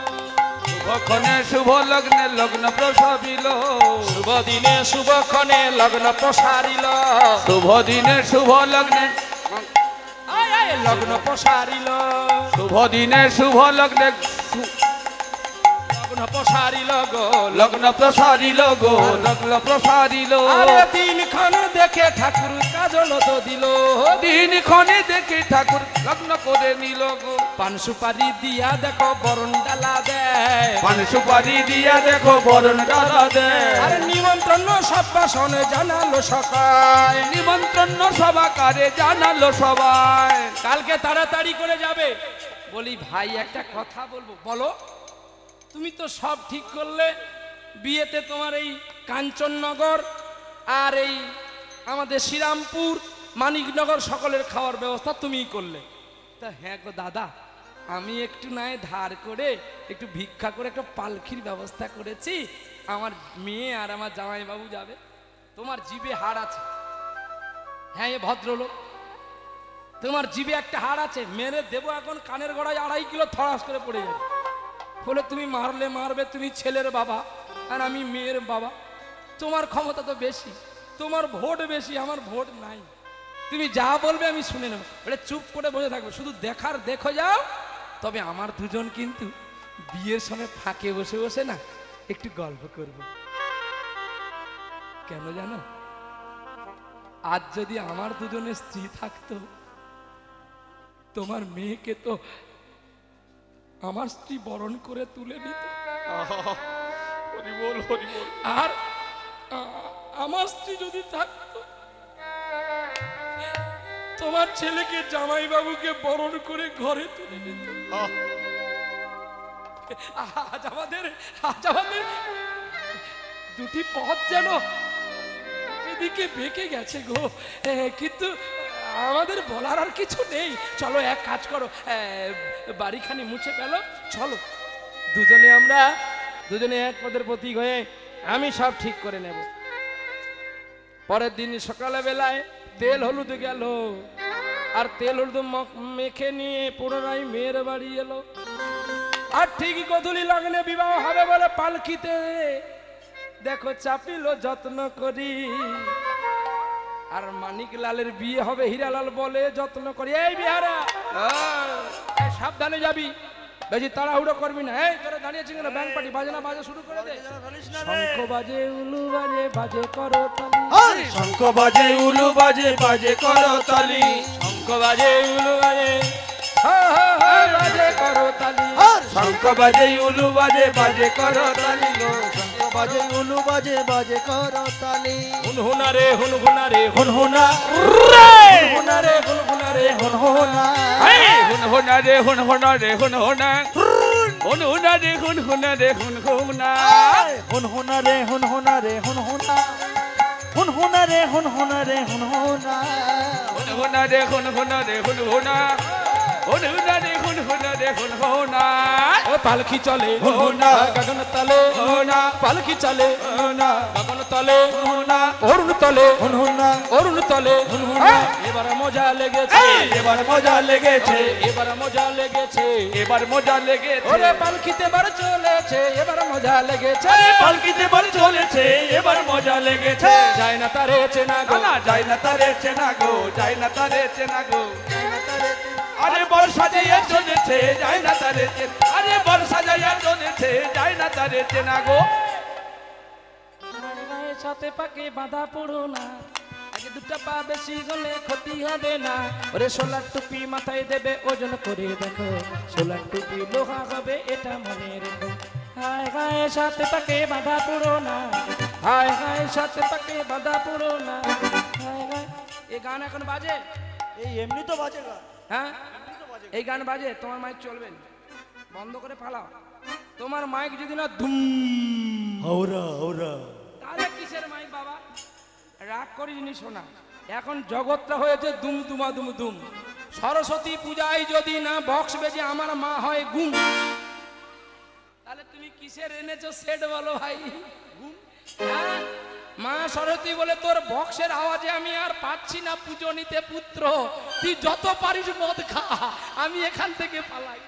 শুভক্ষণে শুভ লগ্নে লগ্ন প্রসারিল। শুভ দিনে শুভক্ষণে লগ্ন প্রসারিল। শুভ দিনে শুভ লগ্নে লগ্ন প্রসারিল। শুভ দিনে শুভ লগ্নে লগ্ন প্রসারিল গো, লগ্ন প্রসারিল গো, লগ্ন প্রসারিল। আরে দিনক্ষণ দেখে ঠাকুর কাজল তো দিল। দিনক্ষণে দেখে ঠাকুর লগ্ন করে নিল গো। পান সুপারি দিয়া দেখো বরণ ডালা দেয়। পান সুপারি দিয়া দেখো বরণ ডালা দেয়। আরে নিমন্ত্রণ সভাসন জানালো সকাল। নিমন্ত্রণ সভাকারে জানালো সবাই। কালকে তাড়াতাড়ি করে যাবে। বলি ভাই একটা কথা বলবো। বলো। তুমি তো সব ঠিক করলে, বিয়েতে তোমার এই কাঞ্চননগর আর এই আমাদের শ্রীরামপুর মানিকনগর সকলের খাওয়ার ব্যবস্থা তুমিই করলে। তা হ্যাঁ গো দাদা, আমি একটু নয় ধার করে একটু ভিক্ষা করে একটা পালকির ব্যবস্থা করেছি। আমার মেয়ে আর আমার জামাইবাবু যাবে। তোমার জিভে হাড় আছে। হ্যাঁ, এ ভদ্রলোক, তোমার জিভে একটা হাড় আছে, মেরে দেবো এখন কানের গোড়ায় 2.5 কিলো থরাস করে পড়ে যাবে। বলে তুমি মারলে মারবে, তুমি ছেলের বাবা আর আমি মেয়ের বাবা, তোমার ক্ষমতা তো বেশি। তোমার ভোট বেশি, আমার ভোট নাই। তুমি যা বলবে আমি শুনে নেবো, বলে চুপ করে বসে থাকবো, শুধু দেখার দেখো যাও। তবে আমার দুজন কিন্তু বিয়ের সময় ফাঁকে বসে বসে না একটু গল্প করব। কেন জানো? আজ যদি আমার দুজনের স্ত্রী থাকতো, তোমার মেয়েকে তো আমার স্ত্রী বরণ করে তুলে নিত, হরি বল হরি বল। আর আমার স্ত্রী যদি থাকতো, তোমার ছেলেকে জামাইবাবুকে বরণ করে ঘরে তুলে নিত। আজ আমাদের দুটি পথ যেন এদিকে বেঁকে গেছে গো। কিন্তু আমাদের বলার আর কিছু নেই। চলো এক কাজ করো, বাড়িখানি মুছে ফেলো, চলো দুজনে এক পদের প্রতীক হয়ে আমি সব ঠিক করে নেব। পরের দিন সকালে বেলায় তেল হলুদ গেল, আর তেল হলুদ মেখে নিয়ে পুনরায় মেয়ের বাড়ি এলো। আর ঠিক গধূলি লগ্নে বিবাহ হবে বলে পালকিতে দেখো চাপিল যত্ন করি। আর মানিক লালের বিয়ে হবে, হীরালাল বলে যত্ন করি, এই বিহারা সাবধানে যাবি, বেশি তাড়াহুড়ো করবি না। এই তোরা দাঁড়িয়েছি কেন? ব্যাংক পার্টি বাজনা বাজা শুরু করে দে। শঙ্খ বাজে উলু বাজে বাজে করো তালি, শঙ্খ বাজে উলু বাজে বাজে করো তালি, শঙ্খ বাজে উলু বাজে বাজে করো তালি, শঙ্খ বাজে উলু বাজে বাজে করো তালি, শঙ্খ বাজে উলু বাজে বাজে করো তালি। হুনহুনা রে হুনহুনা রে হুনহুনা হুনহুনা রে হুনহুনা রে হুনহুনা হুনহুনা রে হুনহুনা রে হুনহুনা হুনহুনা রে হুনহুনা রে হুনহুনা হুনহুনা রে হুনহুনা রে হুনহুনা হুনহুনা রে হুনহুনা রে হুনহুনা হুনহুনা রে হুনহুনা রে হুনহুনা হুনহুনা রে হুনহুনা রে হুনহুনা। ও পালকি চলে হুনহুনা গগন তলে, হুনহুনা পালকি চলে হুনহুনা গগন তলে, হুনহুনা অরুণ তলে, হুনহুনা অরুণ তলে। এবার মজা লেগেছে, এবার মজা লেগেছে, এবার মজা লেগেছে, এবার মজা লেগেছে, ওরে পালকিতে বার চলেছে, এবার মজা লেগেছে। পালকিতে বার চলেছে, এবার মজা লেগেছে। যায় না তারে চেনা গো, না যায় না তারে চেনা গো, যায় না তারে চেনা গো। আরে বর্ষা যাইয়া চলেছে, যায় না তারে চেনা, আরে বর্ষা যাইয়া চলেছে, যায় না তারে চেনা গো। সাথে পাকে বাঁধা পড়ো না, আগে দুটা পা বেশি গলে ক্ষতি হবে না। ওরে সোলার টুপি মাথায় দেবে, ওজন করে দেখো, সোলার টুপি লোহা হবে এটা মনে রেখো। হায় হায় সাথে পাকে বাঁধা পড়ো না, হায় হায় সাথে পাকে বাঁধা পড়ো না, হায় হায়। এই গান এখন বাজে? এই এমনি তো বাজে গান। হ্যাঁ এই গান বাজে, তোমার মাইক চলবে না, বন্ধ করে ফালাও। তোমার মাইক যদি না ধুম, হাওড়া হাওড়া তাহলে কিসের মাইক বাবা? রাগ করিনি শোনা, এখন জগৎটা হয়েছে দুম দুমা দুম দুম। সরস্বতী পূজায় যদি না বক্স বেজে আমার মা হয় গুম, তাহলে তুমি কিসের এনেছো সেট বলো ভাই? হ্যাঁ? মা সরস্বতী বলে তোর বক্সের আওয়াজে আমি আর পাচ্ছি না পুজো নিতে পুত্র, তুই যত পারিস মদ খা, আমি এখান থেকে পালাই।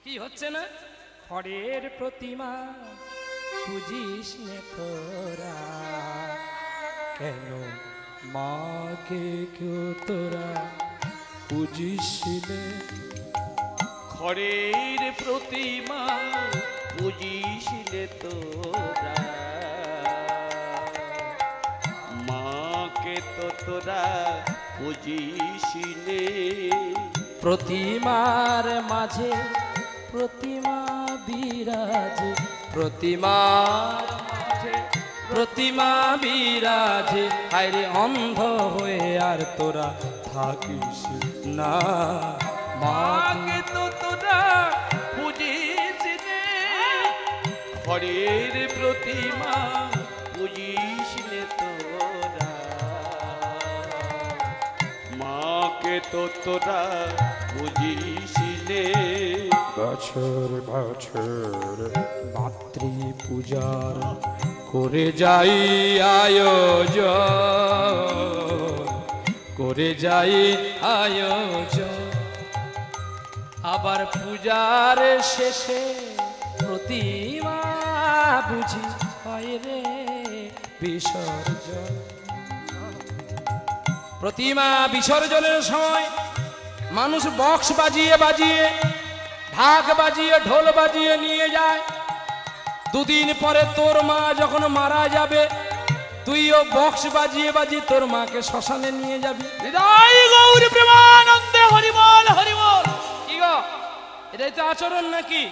কি হচ্ছে না? খড়ের প্রতিমা বুঝিস নে তোরা, কেন মাকে কেউ তোরা বুঝিস নে? খড়ের প্রতিমা বুঝিস নে তোরা, মাকে তো তোরা বুঝিস নে। প্রতিমার মাঝে প্রতিমা বিরাজে, প্রতিমার মাঝে প্রতিমা বিরাজে, হায়রে অন্ধ হয়ে আর তোরা থাকিস না। মাকে তো তোরা বুঝিস নে, খড়ের প্রতিমা বুঝিস নে তোরা, মাকে তো তোরা বুঝিস নে। বছর বছর মাতৃ পূজার করে যাই আয়োজন, করে যাই আয়োজন, আবার পূজার শেষে প্রতিমা বুঝি হয় রে, বিসর্জন। প্রতিমা বিসর্জনের সময় মানুষ বক্স বাজিয়ে বাজিয়ে, ঢাক বাজিয়ে, ঢোল বাজিয়ে নিয়ে যায়। দুদিন পরে তোর মা যখন মারা যাবে, তুইও বক্স বাজিয়ে বাজিয়ে তোর মাকে শ্মশানে নিয়ে যাবি। হৃদয় গৌর প্রেমানন্দে হরিবল হরিবল। কি গো, এটাই তো আচরণ নাকি?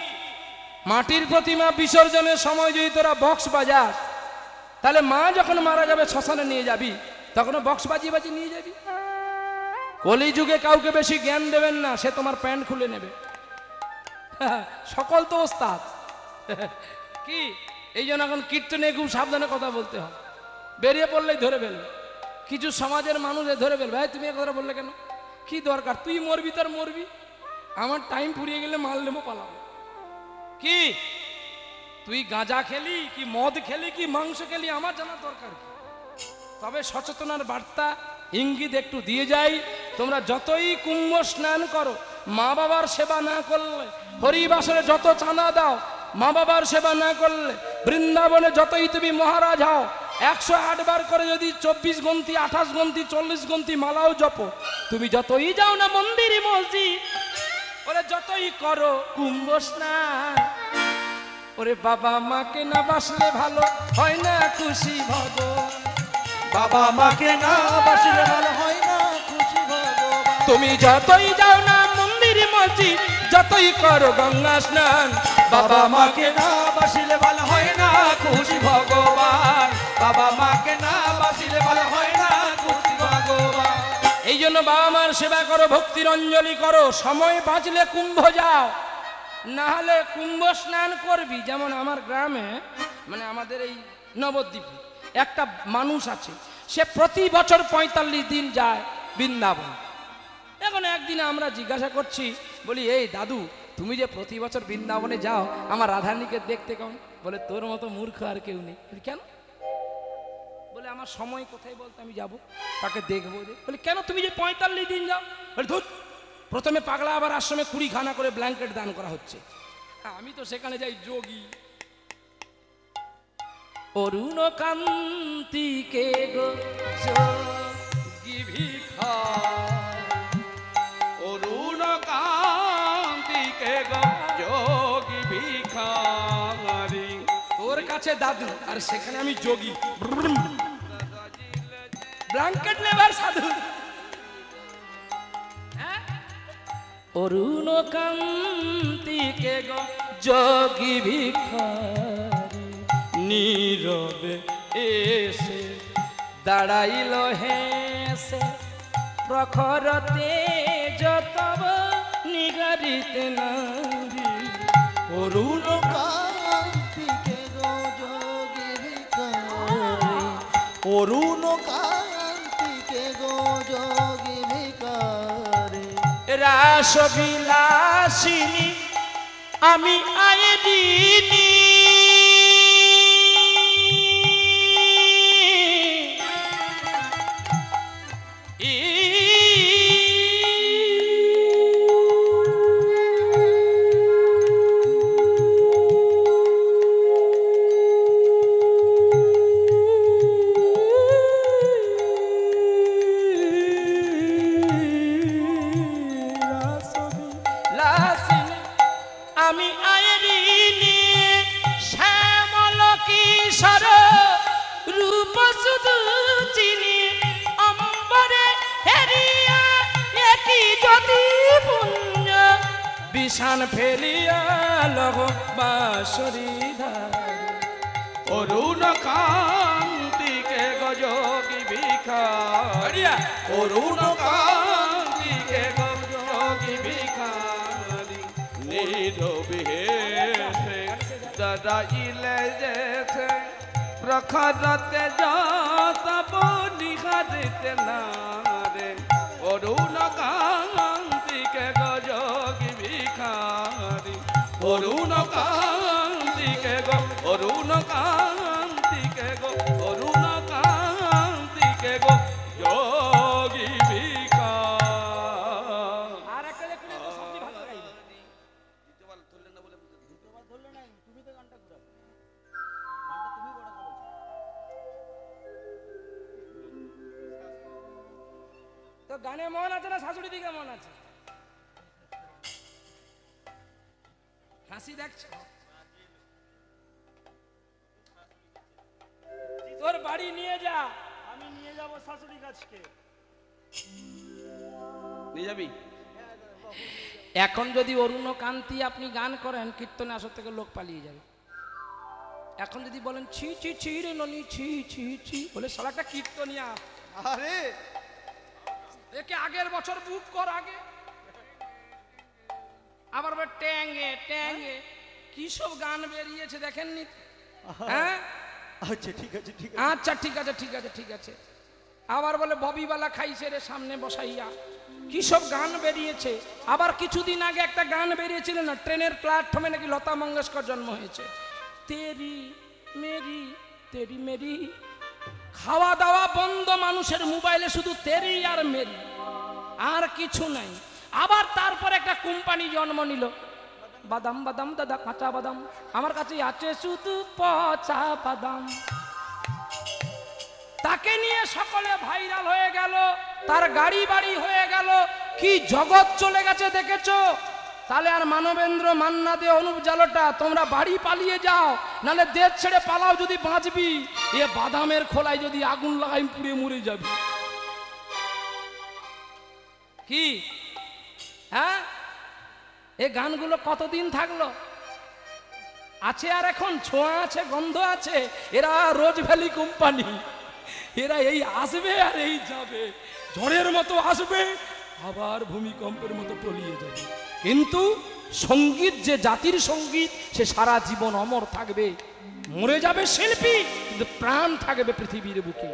মাটির প্রতিমা বিসর্জনের সময় যদি তোরা বক্স বাজাস, তাহলে মা যখন মারা যাবে শ্মশানে নিয়ে যাবি, তখন বক্স বাজিয়ে বাজিয়ে নিয়ে যাবি। কলিযুগে কাউকে বেশি জ্ঞান দেবেন না, সে তোমার প্যান্ট খুলে নেবে। সকল তো ওস্তাদ। কি এই জন্য এখন কীর্তনে খুব সাবধানে কথা বলতে হয়, বেরিয়ে পড়লেই ধরে ফেলবে। কিছু সমাজের মানুষ ধরে ফেলবে, ভাই তুমি এ কথা বললে কেন, কি দরকার, তুই মরবি তার মরবি, আমার টাইম ফুরিয়ে গেলে মাল নেবো পালাবো। কি তুই গাঁজা খেলি কি মদ খেলি কি মাংস খেলি, আমার জানার দরকার কি? তবে সচেতনার বার্তা ইঙ্গিত একটু দিয়ে যাই, তোমরা যতই কুম্ভ স্নান করো, মা বাবার সেবা না করলে, হরিবাসরে যত চাঁদা দাও, মা বাবার সেবা না করলে, বৃন্দাবনে যতই তুমি মহারাজ হও, 108 বার করে যদি 24 গন্তি 28 গন্তি 40 গন্তি মালাও জপো, তুমি যতই যাও না মন্দির মসজিদ, ওরে যতই করো কুম্ভ স্নান, ওরে বাবা মাকে না বাসলে ভালো হয় না খুশি ভগবান। বাবা মাকে না বাসলে ভালো হয় না খুশি ভগবান। তুমি যতই যাও না মন্দির মসজিদ, যতই করো গঙ্গা স্নান, বাবা মাকে না বাসিলে ভালো হয় না খুশি ভগবান। বাবা মাকে না বাসিলে ভালো হয় না খুশি ভগবান। এই জন্য বাবা মার সেবা করো, ভক্তির অঞ্জলি করো, সময় বাঁচলে কুম্ভ যাও, না হলে কুম্ভ স্নান করবি। যেমন আমার গ্রামে, মানে আমাদের এই নবদ্বীপে একটা মানুষ আছে, সে প্রতি বছর 45 দিন যায় বৃন্দাবন। এখন একদিন আমরা জিজ্ঞাসা করছি, বলি এই দাদু তুমি যে প্রতি বছর বৃন্দাবনে যাও, আমার রাধারানীকে দেখতে কেমন? বলে তোর মতো মূর্খ আর কেউ নেই। বলি কেন? বলে আমার সময় কোথায় বলতে আমি যাব, তাকে দেখবো। বলি কেন তুমি যে 45 দিন যাও? বলে ধুর, প্রথমে পাগলা আবার আশ্রমে 20 খানা করে ব্ল্যাঙ্কেট দান করা হচ্ছে, আমি তো সেখানে যাই যোগী। অরুণ কান্তিকে গো যোগী ভিখা, অরুণ কান্তিকে গো যোগী ভিখারি। তোর কাছে দাদু আর সেখানে আমি যোগী, ব্ল্যাঙ্কেট নেবার সাধু। অরুণ কান্তিকে গো যোগী ভিখারি, নীরবে এসে দাঁড়াইল হেসে, প্রখরতে যতব নিগারিতে নারী। অরুণ কান্তিকে গো যোগী ভিখারি, অরুণ কান্তিকে গো যোগী ভিখারি। রাস বিলাসিনী আমি আইদিনী, আমি আইরিনি শ্যামল কিশোর রূপ শুধু চিনি, অম্বরে হেরিয়া একই যদি পুণ্য, বিষাণ ফেলিয়া লহ বাঁশরি ধারে। অরুণ কান্তিকে গো যোগী ভিখারি, অরুণ কান্তিকে গো যোগী ভিখারি। নীরবে হেসে দাঁড়াইলে যেতে, প্রখরতে যতব নিগারিতে নারে। অরুণ কান্তিকে গো যোগী ভিখারি, অরুণ কান্তিকে গো, অরুণ কান্তিকে গো, অরুণ কান্তিকে গো যোগী ভিখারি। আর একটা দেখুন এত সবজি ভালো গাইবে। তো গানে মন আছে না শাশুড়ি দিকে মন আছে? হাসি দেখছো? তোর বাড়ি নিয়ে যা, আমি নিয়ে যাব শাশুড়ি কাছকে। নিয়ে যাবি? এখন যদি অরুণ কান্তি আপনি গান করেন, কীর্তনে আসর থেকে লোক পালিয়ে যাবে। এখন যদি বলেন ছি ছি ছি রে ননি ছি ছি ছি বলে শালাটা কীর্তনিয়া, আরে একে আগের বছর বুক কর আগে। আবার বলে ট্যাঙ্গে ট্যাঙ্গে, কি সব গান বেরিয়েছে দেখেননি? হ্যাঁ আচ্ছা ঠিক আছে ঠিক আছে। আচ্ছা ঠিক আছে ঠিক আছে ঠিক আছে। আবার বলে ববিবালা খাইছে রে সামনে বসাইয়া, কি সব গান বেরিয়েছে। আবার কিছুদিন আগে একটা গান বেরিয়েছিল না, ট্রেনের প্ল্যাটফর্মে নাকি লতা মঙ্গেশকর জন্ম হয়েছে। তেরি মেরি তেরি মেরি, খাওয়া দাওয়া বন্ধ, মানুষের মোবাইলে শুধু তেরি আর মেরি, আর কিছু নাই। আবার তারপর একটা কোম্পানি জন্ম নিল, বাদাম বাদাম দাদা কাঁচা বাদাম, আমার কাছে আছে শুধু পচা বাদাম। তাকে নিয়ে সকলে ভাইরাল হয়ে গেল, তার গাড়ি বাড়ি হয়ে গেল, কি জগৎ চলে গেছে দেখেছো? তাহলে আর মানবেন্দ্র, মান্না দে, অনুপ জালোটা তোমরা বাড়ি পালিয়ে যাও, নালে দেশ ছেড়ে পালাও যদি বাঁচবি। এ বাদামের খোলায় যদি আগুন লাগাই পুড়ে মরে যাবি। কি হ্যাঁ, এ গানগুলো কতদিন থাকলো? আছে আর এখন ছোঁয়া আছে, গন্ধ আছে। এরা রোজ ভ্যালি কোম্পানি, এরা এই আসবে আর এই যাবে, ঝড়ের মতো আসবে আবার ভূমিকম্পের মতো তলিয়ে যাবে। কিন্তু সঙ্গীত যে জাতির সঙ্গীত, সে সারা জীবন অমর থাকবে। মরে যাবে শিল্পী, কিন্তু প্রাণ থাকবে পৃথিবীর বুকে।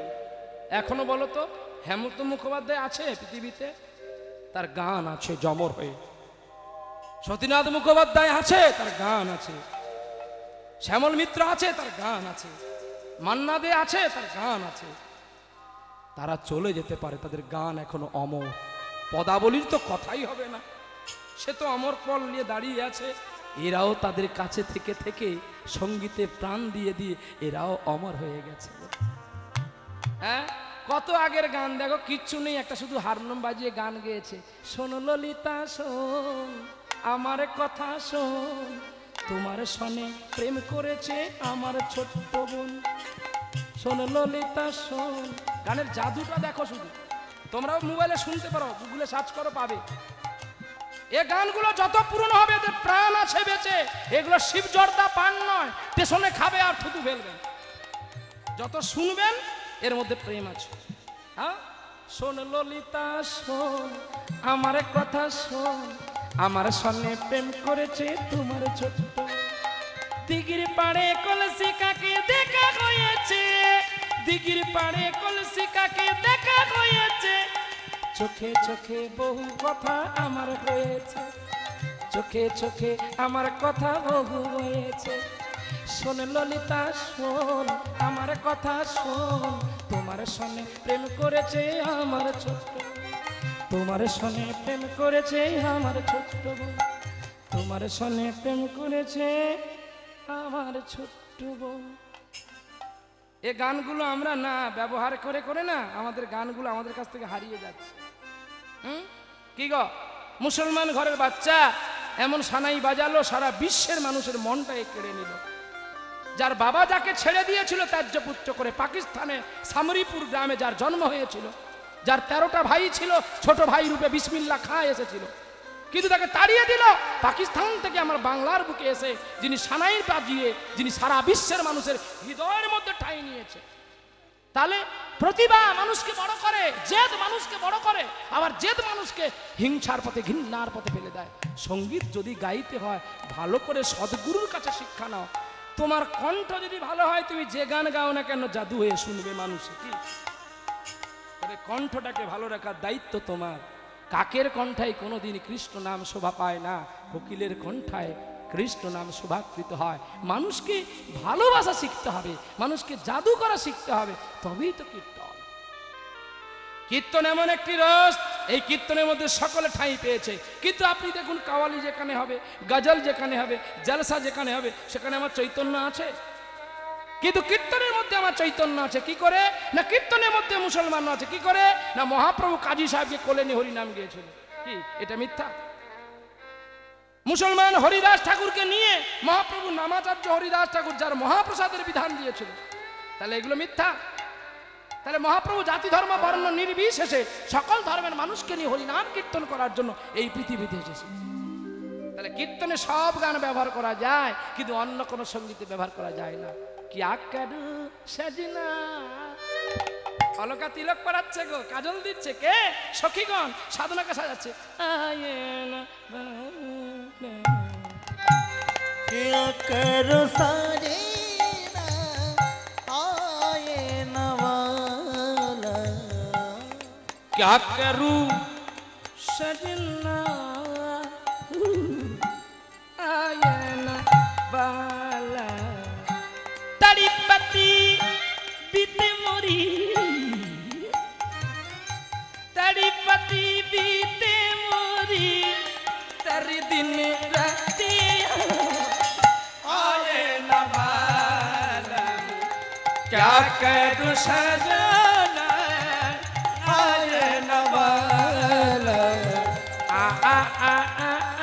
এখনো বলো তো, হেমন্ত মুখোপাধ্যায় আছে পৃথিবীতে? তার গান আছে জমর হয়ে। সতীনাথ মুখোপাধ্যায় আছে, তার গান আছে। শ্যামল মিত্র আছে, তার গান আছে। মান্না দে আছে, তার গান আছে। তারা চলে যেতে পারে, তাদের গান এখনো অমর। পদাবলীর তো কথাই হবে না, সে তো অমর পল নিয়ে দাঁড়িয়ে আছে। এরাও তাদের কাছে থেকে থেকে সঙ্গীতে প্রাণ দিয়ে দিয়ে এরাও অমর হয়ে গেছে। হ্যাঁ, কত আগের গান দেখো, কিচ্ছু নেই, একটা শুধু হারমোনিয়াম বাজিয়ে গান গেয়েছে। শোন ললিতা শোন আমার কথা শোন, তোমার সনে প্রেম করেছে আমার ছোট্ট বোন। শোন ললিতা শোন, গানের জাদুটা দেখো শুধু। তোমরাও মোবাইলে শুনতে পারো, গুগলে সার্চ করো পাবে। এ গানগুলো যত পুরনো হবে, এদের প্রাণ আছে বেঁচে। এগুলো শিবজর্দা পান নয়, পেছনে খাবে আর থুতু ফেলবেন। যত শুনবেন এর মধ্যে প্রেম আছে। হ্যাঁ, শোন ললিতা শোন আমার কথা শোন, আমার সঙ্গে প্রেম করেছে তোমার ছোট্ট। দিঘির পাড়ে কলসি কাকে দেখা হয়েছে, দিঘির পাড়ে কলসি কাকে দেখা হয়েছে, চোখে চোখে বহু কথা আমার হয়েছে, চোখে চোখে আমার কথা বহু হয়েছে। শোন ললিতা শোন আমার কথা শোন, তোমার সঙ্গে প্রেম করেছে আমার ছোট্ট, তোমার সঙ্গে প্রেম করেছে আমার ছোট্ট বোন, তোমার সঙ্গে প্রেম করেছে আমার ছোট্ট বোন। এ গানগুলো আমরা না ব্যবহার করে করে না, আমাদের গানগুলো আমাদের কাছ থেকে হারিয়ে যাচ্ছে। কি গো, মুসলমান ঘরের বাচ্চা এমন সানাই বাজালো, সারা বিশ্বের মানুষের মনটাই কেড়ে নিল। যার বাবা যাকে ছেড়ে দিয়েছিল ত্যায্যপুত্র করে, পাকিস্তানে সামরিপুর গ্রামে যার জন্ম হয়েছিল, যার 13টা ভাই ছিল, ছোট ভাই রূপে বিসমিল্লাহ খাঁ এসেছিল, কিন্তু তাকে তাড়িয়ে দিল। পাকিস্তান থেকে আমার বাংলার বুকে এসে যিনি সানাই বাজিয়ে, যিনি সারা বিশ্বের মানুষের হৃদয়ের মধ্যে ঠাঁই নিয়েছে। তাহলে প্রতিভা মানুষকে বড় করে, জেদ মানুষকে বড় করে, আবার জেদ মানুষকে হিংসার পথে, ঘৃণার পথে ফেলে দেয়। সঙ্গীত যদি গাইতে হয়, ভালো করে সদ্গুরুর কাছে শিক্ষা নাও। তোমার কণ্ঠ যদি ভালো হয়, তুমি যে গান গাও না কেন জাদু হয়ে শুনবে মানুষ। কি তবে কণ্ঠটাকে ভালো রাখার দায়িত্ব তোমার। কাকের কণ্ঠায় কোনোদিন কৃষ্ণ নাম শোভা পায় না, কোকিলের কণ্ঠায় কৃষ্ণ নাম শোভাকৃত হয়। মানুষকে ভালোবাসা শিখতে হবে, মানুষকে জাদু করা শিখতে হবে, তবেই তো কীর্তন। কীর্তন এমন একটি রস, এই কীর্তনের মধ্যে সকলে ঠাঁই পেয়েছে। কিন্তু আপনি দেখুন, কাওয়ালি যেখানে হবে, গজল যেখানে হবে, জলসা যেখানে হবে, সেখানে আমার চৈতন্য আছে? কিন্তু কীর্তনের মধ্যে আমার চৈতন্য আছে কি করে? না কীর্তনের মধ্যে মুসলমান আছে কি করে? না মহাপ্রভু কাজী সাহেবকে কোলে নিয়ে হরিনাম গিয়েছিল। কি এটা মিথ্যা? মুসলমান হরিদাস ঠাকুরকে নিয়ে মহাপ্রভু নামাচার্য হরিদাস ঠাকুর যার মহাপ্রসাদের বিধান দিয়েছিল, তাহলে এগুলো মিথ্যা? তাহলে মহাপ্রভু জাতি ধর্ম বর্ণ নির্বিশেষে সকল ধর্মের মানুষকে নিয়ে হরিনাম কীর্তন করার জন্য এই পৃথিবীতে এসেছে। তাহলে কীর্তনে সব গান ব্যবহার করা যায়, কিন্তু অন্য কোনো সঙ্গীতে ব্যবহার করা যায় না। কি আকারু সাজনা, অলকা তিলক পরাচ্ছে গো, কাজল দিচ্ছে কে? সখীগণ সাধনাকে সাজাচ্ছে। क्या करो सारे ना आए नवाला, क्या करूं सजना आयन वाला, तारी पति बीते मोरी, तारी पति बीते मोरी, तारी दिन राती आयन वाला, क्या करूं सजना आयन वाला। आ आ आ आ आ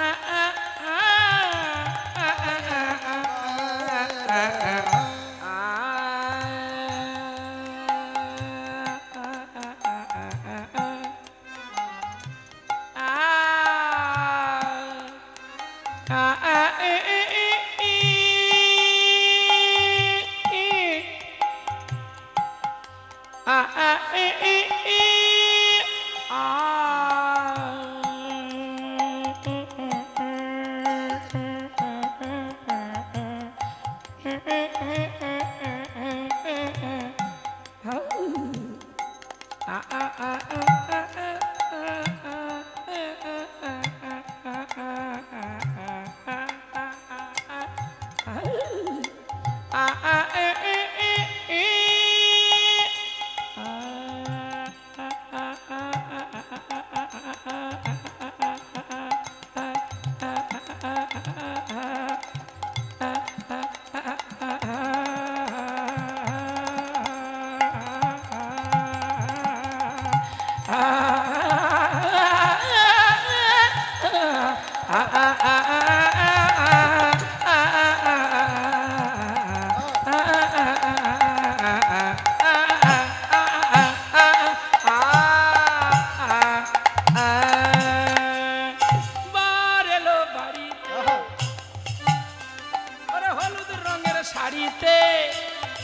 শাড়িতে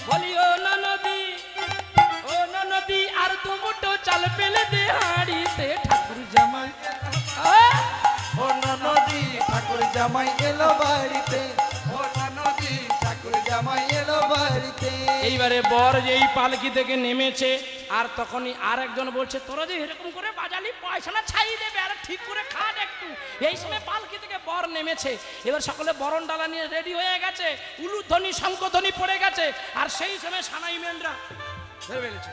বলি ও ননদি, ও ননদি আর দু মুঠো চাল পেলে দে হাড়িতে, ঠাকুর জামাই ও নদী ঠাকুর জামাই এলো বাড়িতে, ও নদী ঠাকুর জামাই এলো বাড়িতে। এইবারে বর যেই পালকি থেকে নেমেছে, আর তখনই আর একজন বলছে তোরা যে এরকম করে বাজালি পয়সা না ছাই দেবে, আর ঠিক করে খাট একটু। এই সময় পালকি থেকে বর নেমেছে, এবার সকলে বরণ ডালা নিয়ে রেডি হয়ে গেছে, উলুধ্বনি শঙ্খধ্বনি পড়ে গেছে, আর সেই সময় সানাই মেনরা ধরে ফেলেছে।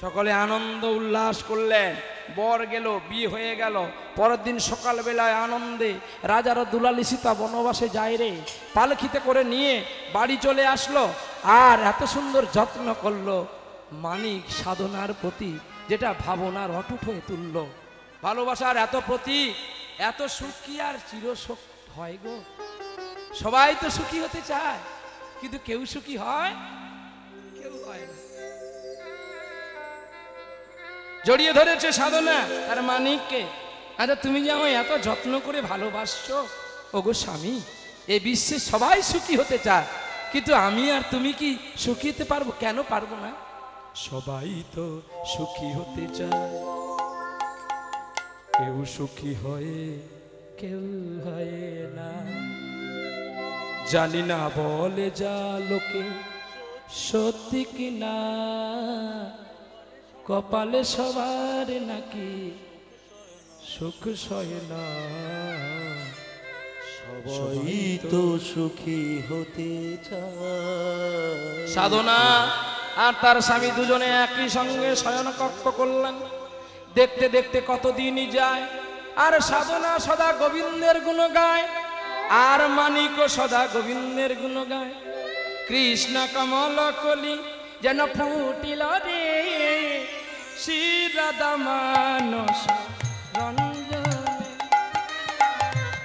সকলে আনন্দ উল্লাস করলেন। বর গেল, বিয়ে হয়ে গেল। পরের দিন সকালবেলায় আনন্দে রাজার দুলালি সীতা বনবাসে যায় রে, পালকিতে করে নিয়ে বাড়ি চলে আসলো। আর এত সুন্দর যত্ন করলো মানিক সাধনার প্রতি, যেটা ভাবনার অটুট হয়ে তুললো। ভালোবাসার এত প্রতি, এত সুখী আর চিরসুখ হয় গো। সবাই তো সুখী হতে চায়, কিন্তু কেউ সুখী হয়, কেউ হয় না। জড়িয়ে ধরেছে সাধনা আর মানিককে। আচ্ছা, তুমি যে আমায় এত যত্ন করে ভালোবাসছো, ওগো স্বামী, এই বিশ্বে সবাই সুখী হতে চায়, কিন্তু আমি আর তুমি কি সুখী হতে পারবো? কেন পারবো না? সবাই তো সুখী হতে চায়, কেউ সুখী হয়, কেউ হয় না। জানি না বলে যা লোকে সত্যি কি না, কপালে সবার নাকি সুখ সয় না। সবাই তো সুখী হতে চায়। সাধনা আর তার স্বামী দুজনে একই সঙ্গে শয়ন কক্ষ করলেন। দেখতে দেখতে কতদিনই যায়, আর সাধনা সদা গোবিন্দের গুণ গায়, আর মানিকও সদা গোবিন্দের গুণ গায়। কৃষ্ণ কমল কলি যেন ফুটিল রে, শ্রী রাধা মানস রঞ্জনে।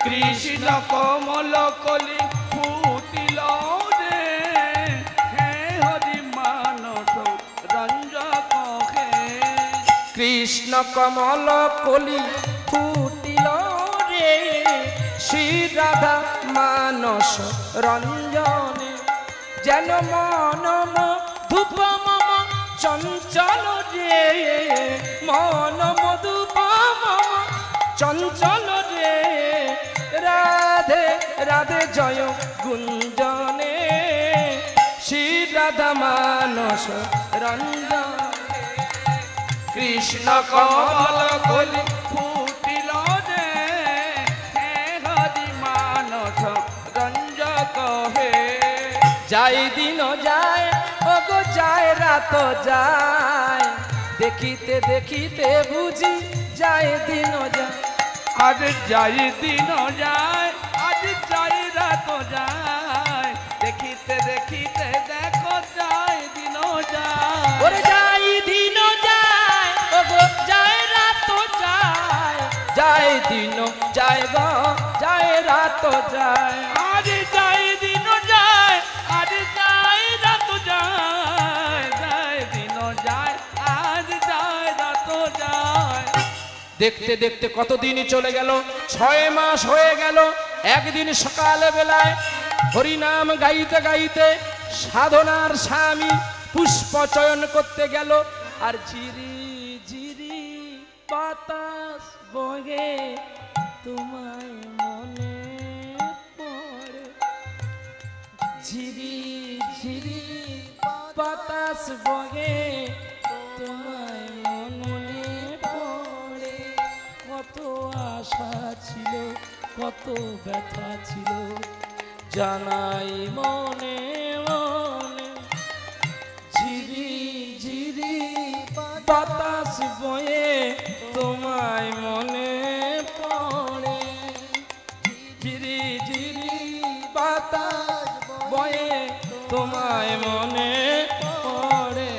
কৃষ্ণ কমল কলি ফুটিল রে, হে হরি মানস রঞ্জক হে। কৃষ্ণ কমল কলি ফুটিল রে, শ্রী রাধা মানস রঞ্জনে। যেন মনম ধূপ মম চঞ্চল রে, মনম ধূপ মম চঞ্চল রে। রাধে রাধে জয় গুঞ্জনে, শ্রী রাধা মানস রঞ্জনে। কৃষ্ণ কমল কলি ফুটিল রে, হে হরি মানস রঞ্জক হে। যায় দিন যায়, ওগো যায় রাত যায়, দেখিতে দেখিতে বুঝি যায় দিন যায়। আজ যাই দিন যায়, আজ যাই রাত যায়, দেখিতে দেখিতে দেখো যায় দিন যায়। ওরে যায় দিন যায়, ওগো যায় রাত যায়, যায় দিন যায় গো, যায় রাত যায়। আজ যাই দিন যায়, আজ যাই রাত যায়, যায় দিন যায়, আজ যায় রাত যায়। দেখতে দেখতে কতদিনই চলে গেল, 6 মাস হয়ে গেল। একদিন সকাল বেলায় হরিনাম গাইতে গাইতে সাধনার স্বামী পুষ্প চয়ন করতে গেল, আর ঝিরি ঝিরি বাতাস বহে তোমায় মনে পড়ে। ঝিরি ঝিরি বাতাস বহে তোমায় মনে পড়ে। কত আশা ছিল, কত ব্যথা ছিল, জানাই মনে মনে। ঝিরি ঝিরি বাতাস বয়ে তোমায় মনে পড়ে। ঝিরি ঝিরি বাতাস বয়ে তোমায় মনে পড়ে।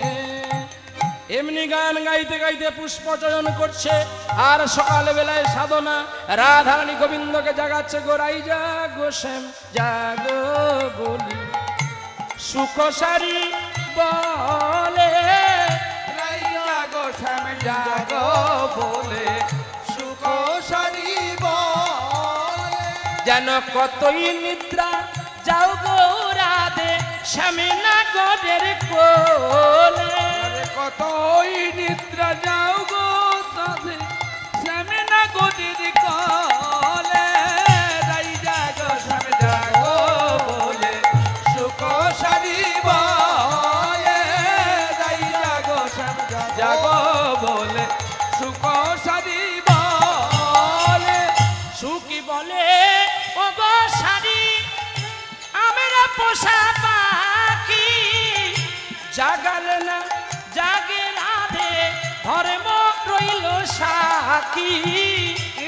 এমনি গান গাইতে গাইতে পুষ্প চয়ন করছে, আর সকাল বেলায় সাধনা রাধারানী গোবিন্দকে জাগাচ্ছে। গোরাই জাগো শ্যাম জাগো বলি, সুখ সারি বলে। জাগো শ্যাম জাগো বলে, সুখ সারি বলে। যেন কতই নিদ্রা যাও গো রাধে, শ্যামে না গোদের কোলে। কতই নিদ্রা যাও গো তাতে, শ্যামে না গোদের কলে। রাই জাগো শ্যাম জাগো বলে, সুখ সারি বলে। রাই জাগো শ্যাম জাগো বলে, সুখ সারি বলে। সুখী বলে ও গো সারি আমরা পোষা পাখি, জাগালে না জাগে রাধে ডাকি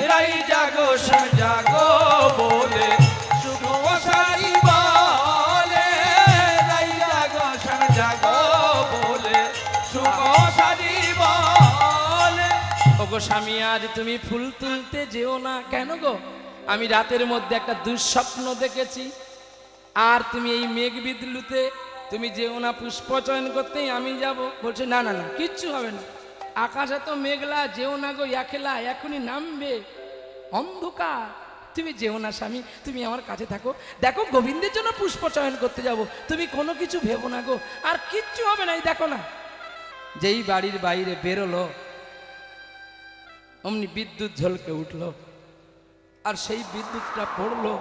রাই জাগো শ্যাম জাগো বলে শুভ সারি বলে রাই জাগো শ্যাম জাগো বলে শুভ সারি বলে। ওগো স্বামী আজ তুমি ফুল তুলতে যেও না। কেন গো? আমি রাতের মধ্যে একটা দুঃস্বপ্ন দেখেছি, আর তুমি এই মেঘ বিদ্যুতে তুমি যেও না পুষ্প চয়ন করতেই আমি যাব। বলছে না না না, কিচ্ছু হবে না, আকাশে তো মেঘলা, যেও না গো একলা, এখনই নামবে অন্ধকার, তুমি যেও না স্বামী, তুমি আমার কাছে থাকো। দেখো গোবিন্দের জন্য পুষ্প চয়ন করতে যাব, তুমি কোনো কিছু ভেবো না গো, আর কিচ্ছু হবে না। এই দেখো না, যেই বাড়ির বাইরে বেরোলো অমনি বিদ্যুৎ ঝলকে উঠলো, আর সেই বিদ্যুৎটা পড়লো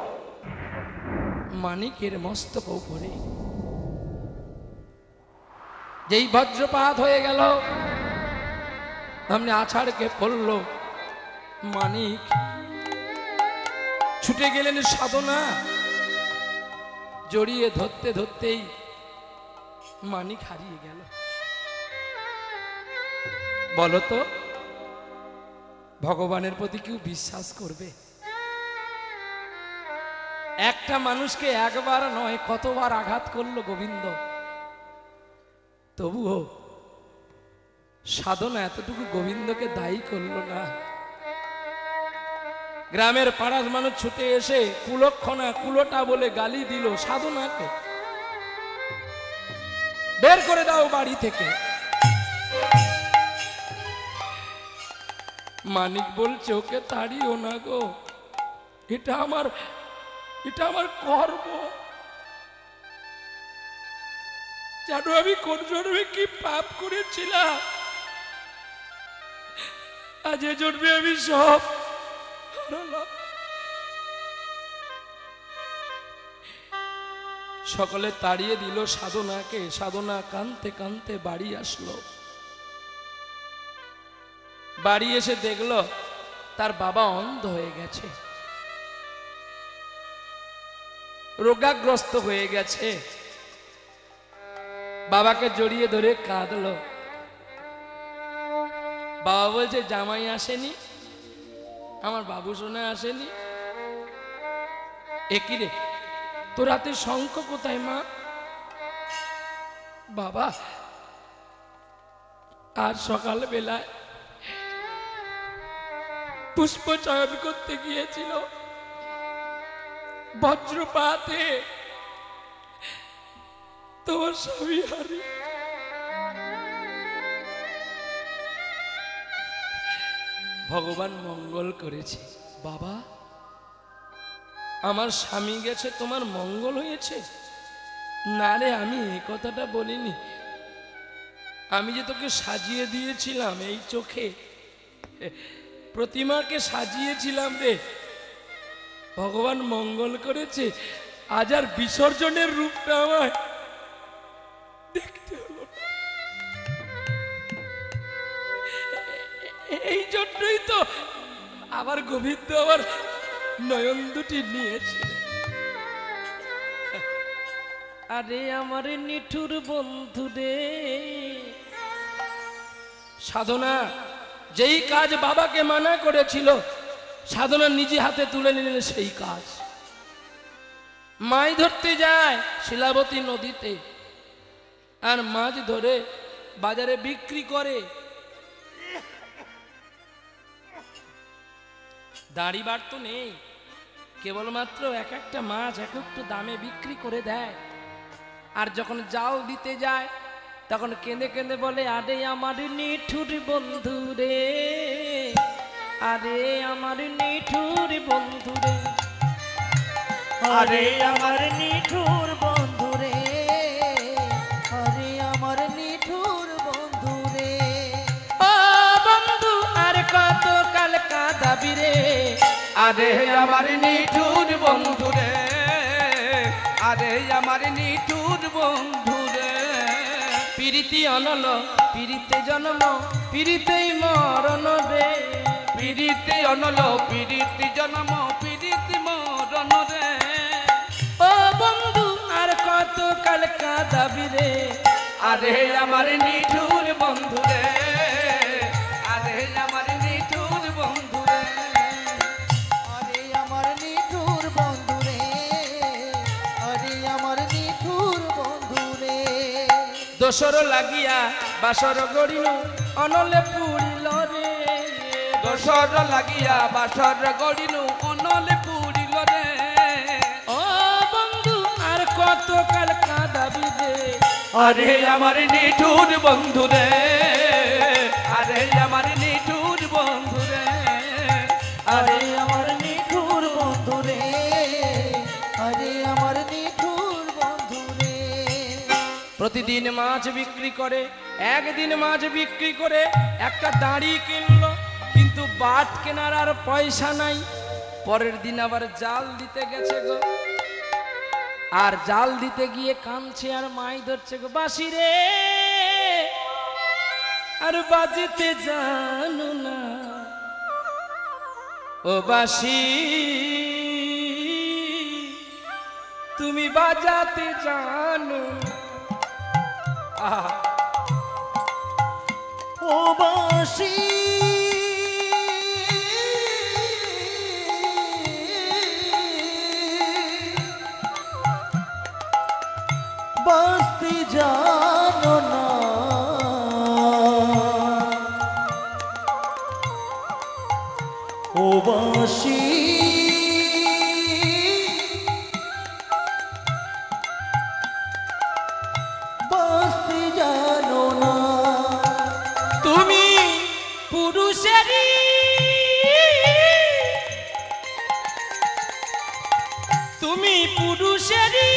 মানিকের মস্তক উপরে। যেই বজ্রপাত হয়ে গেল অমনি আছাড়কে পড়লো মানিক। ছুটে গেলেন সাধনা, জড়িয়ে ধরতে ধরতেই মানিক হারিয়ে গেল। বলো তো ভগবানের প্রতি কেউ বিশ্বাস করবে? একটা মানুষকে একবার নয় কতবার আঘাত করলো গোবিন্দ, তবুও সাধনা এতটুকু গোবিন্দকে দায়ী করলো না। গ্রামের পাড়ার মানুষ ছুটে এসে কুলক্ষণা কুলোটা বলে গালি দিল সাধনাকে, বের করে দাও বাড়ি থেকে। মানিক বলছে ওকে তাড়িও না গো, এটা আমার কর্ম। জানো আমি কোন জন্মে কি পাপ করেছিলাম, আজ এ জন্মে আমি সব হারালাম। সকলে তাড়িয়ে দিল সাধনাকে। সাধনা কাঁদতে কাঁদতে বাড়ি আসলো। বাড়ি এসে দেখলো তার বাবা অন্ধ হয়ে গেছে, রোগাগ্রস্ত হয়ে গেছে। বাবাকে জড়িয়ে ধরে কাঁদলো। বাবা বলছে জামাই আসেনি, আমার বাবু সোনা আসেনি। একই রে, তোর হাতে শঙ্খ কোথায় মা? বাবা আর সকাল বেলায় পুষ্প চয়ন করতে গিয়েছিল, বজ্রপাতে তোমার স্বামী হারি। ভগবান মঙ্গল করেছে। বাবা আমার স্বামী গেছে, তোমার মঙ্গল হয়েছে? না রে, আমি এই কথাটা বলিনি। আমি যে তোকে সাজিয়ে দিয়েছিলাম এই চোখে, প্রতিমাকে সাজিয়েছিলাম রে, ভগবান মঙ্গল করেছে। আজ আর বিসর্জনের রূপটা আমায় দেখতে হলো। এই জন্যই তো আবার গোবিন্দ আমার নয়ন দুটি নিয়েছে। আরে আমার নিঠুর বন্ধু রে। সাধনা যেই কাজ বাবাকে মানা করেছিল, সাধনা নিজে হাতে তুলে নিলেন সেই কাজ। মাছ ধরতে যায় শিলাবতী নদীতে, আর মাছ ধরে বাজারে বিক্রি করে। দাড়ি বার তো নেই, কেবলমাত্র এক একটা মাছ এক একটু দামে বিক্রি করে দেয়। আর যখন জাল দিতে যায় তখন কেঁদে কেঁদে বলে, আরে আমার নিঠুর বন্ধু রে, আরে আমার নিঠুর বন্ধু রে, আরে আমার নিঠুর বন্ধু রে, আরে আমার নিঠুর বন্ধু রে। ও বন্ধু আর কত কাল কাঁদাবি রে, আরে আমার নিঠুর বন্ধু রে, আরে আমার নিঠুর বন্ধু রে। প্রীতি অনল প্রীতে জন্ম প্রীতেই মরণ রে, প্রীতি অনল প্রীতি জন্ম প্রীতি মরণ রে। ও বন্ধু আর কত কাল কাঁদাবি রে, আরে আমার নিঠুর বন্ধু রে, আরে আমার নিঠুর বন্ধু দোসর লাগিয়া বাসর গড়িনু অনলে পুরিল রে দোসর লাগিয়া বাসর গড়িনু অনলে পুরিল রে ও বন্ধু আর কত কাল কাঁদাবি রে আরে আমার নিঠুর বন্ধু রে আরে আমার নিঠুর বন্ধু রে আরে আমার নিঠুর বন্ধু রে আরে আমার নিঠুর বন্ধু রে প্রতিদিন মাছ বিক্রি করে একদিন মাছ বিক্রি করে একটা দাঁড়ি কিনলো কিন্তু বাট কেনার আর পয়সা নাই পরের দিন আবার জাল দিতে গেছে গো আর জাল দিতে গিয়ে কাঁদছে আর মাই ধরছে গো বাঁশি রে আর বাজিতে জানো না ও বাঁশি তুমি বাজাতে জানো আহা ও বাঁশি বাঁশি জানো না ও বাঁশি বাঁশি জানো না তুমি পুরুষেরই তুমি পুরুষেরই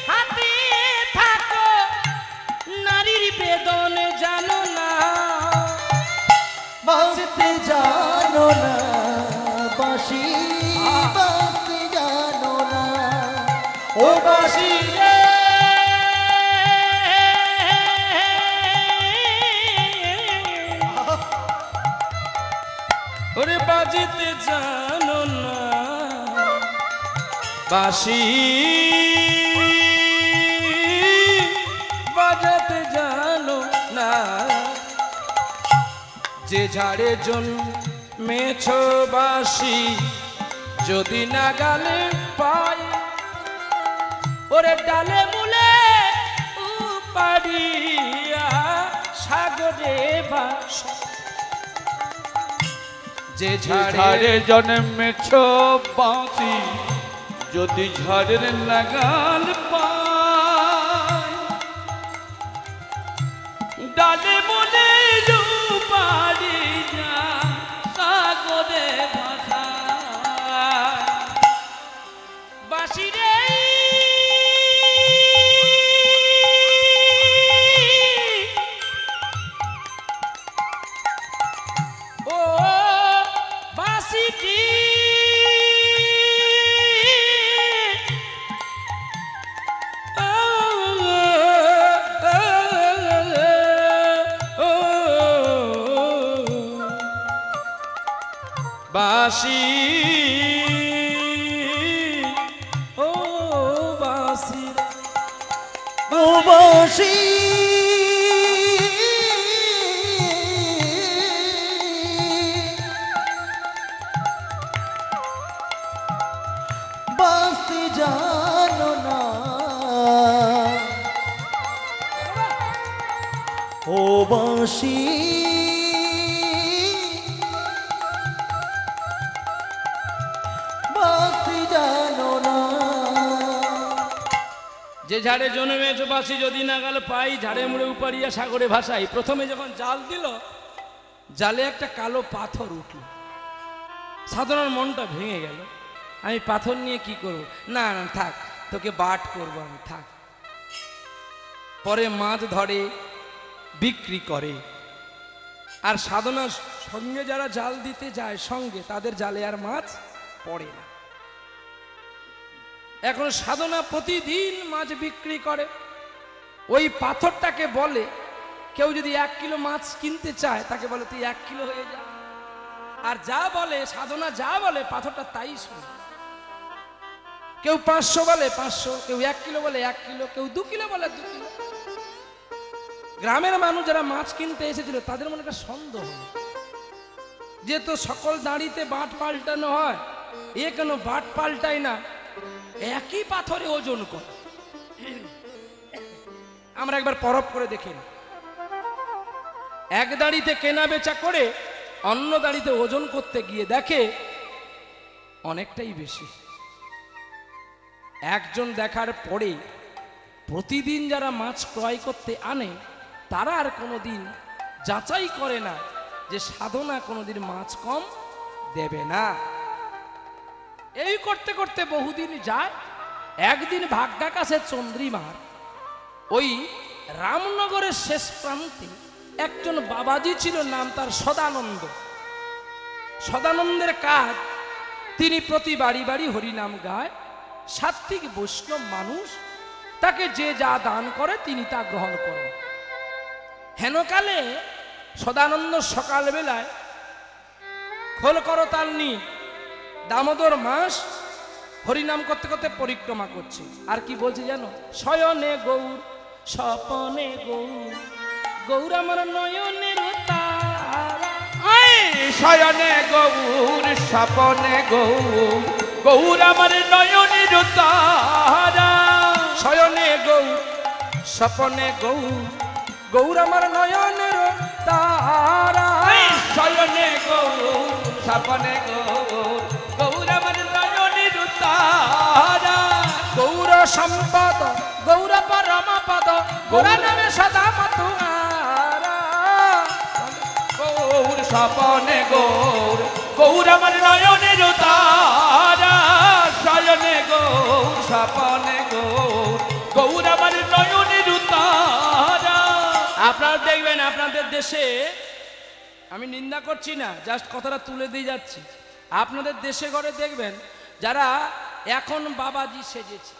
হাতে থাকো নারীর বেদন জানো না বাঁচতে জানো না বাঁশি বাঁচতে জানো না ও বাঁশি রে ওরে বাজিতে জানো না বাঁশি বাজাতে জানো না যে ঝাড়ে জন্মেছ বাঁশি যদি না গালে পায় ওরে ডালে মুলে উপাড়িয়া সাগরে বাস যে ঝাড়ে ঝাড়ে জন্মেছ বাঁশি যদি ঝড়ের নাগাল পায় ডালে মনে রূপারি যা সাগরে ভাষায় বাঁশি রে ও বাঁশিটি বাঁশি ও বাঁশি ও বাঁশি বাঁশি জানো না ও বাঁশি বাঁশি জানো না যে ঝাড়ে জন্মেছ বাঁশি যদি নাগাল পাই ঝাড়ে মুড়ে উপাড়িয়া সাগরে ভাসাই প্রথমে যখন জাল দিল জালে একটা কালো পাথর উঠল সাধারণ মনটা ভেঙে গেল আমি পাথর নিয়ে কি করব না না থাক তোকে বাট করব আমি থাক পরে মাছ ধরে বিক্রি করে আর সাধনার সঙ্গে যারা জাল দিতে যায় সঙ্গে তাদের জালে আর মাছ পড়ে না এখন সাধনা প্রতিদিন মাছ বিক্রি করে ওই পাথরটাকে বলে কেউ যদি 1 কিলো মাছ কিনতে চায় তাকে বলে তুই 1 কিলো হয়ে যা আর যা বলে সাধনা যা বলে পাথরটা তাই শুনে কেউ 500 বলে 500 কেউ 1 কিলো বলে 1 কিলো কেউ 2 কিলো বলে 2 কিলো গ্রামের মানুষ যারা মাছ কিনতে এসেছিল তাদের মনে একটা সন্দেহ যে তো সকল দাঁড়িতে বাট পাল্টানো হয় এ কেন বাট পাল্টায় না একই পাথরে ওজন করে আমরা একবার পরখ করে দেখি। এক দাঁড়িতে কেনা বেচা করে অন্য দাঁড়িতে ওজন করতে গিয়ে দেখে অনেকটাই বেশি। একজন দেখার পরে প্রতিদিন যারা মাছ ক্রয় করতে আনে তারা আর কোনোদিন যাচাই করে না যে সাধনা কোনোদিন মাছ কম দেবে না। এই করতে করতে বহুদিন যায়। একদিন ভাগ্যাকাশে চন্দ্রিমার ওই রামনগরের শেষ প্রান্তে একজন বাবাজি ছিল, নাম তার সদানন্দ। সদানন্দের কাজ, তিনি প্রতি বাড়ি বাড়ি হরিনাম গায়। সাত্বিক বৈষ্ণব মানুষ, তাকে যে যা দান করে তিনি তা গ্রহণ করেন। হেনকালে সদানন্দ সকালবেলায় খোল করতাল নিয়ে দামোদর মাস হরিনাম করতে করতে পরিক্রমা করছে। আর কি বলছে জানো? শয়নে গৌর স্বপনে গৌর, গৌর আমার নয়নের তারা। শয়নে গৌর স্বপনে গৌর, গৌর আমার নয়নের তারা। শয়নে গৌর স্বপনে গৌর, গৌর আমার নয়নের তারা। শয়নে গৌর স্বপনে গৌর, গৌর আমার নয়নের তারা। গৌর সম্পদ গৌর পরম পদ, গৌর নামে সদা মতুয়ারা। গৌর স্বপনে গৌর, গৌর আমার নয়নের তারা। শয়নে গৌর স্বপনে গৌর, গৌর আমার নয়নের তারা। আপনারা দেখবেন আপনাদের দেশে, আমি নিন্দা করছি না, জাস্ট কথাটা তুলে দিয়ে যাচ্ছি। আপনাদের দেশে ঘরে দেখবেন যারা এখন বাবাজি সেজেছে,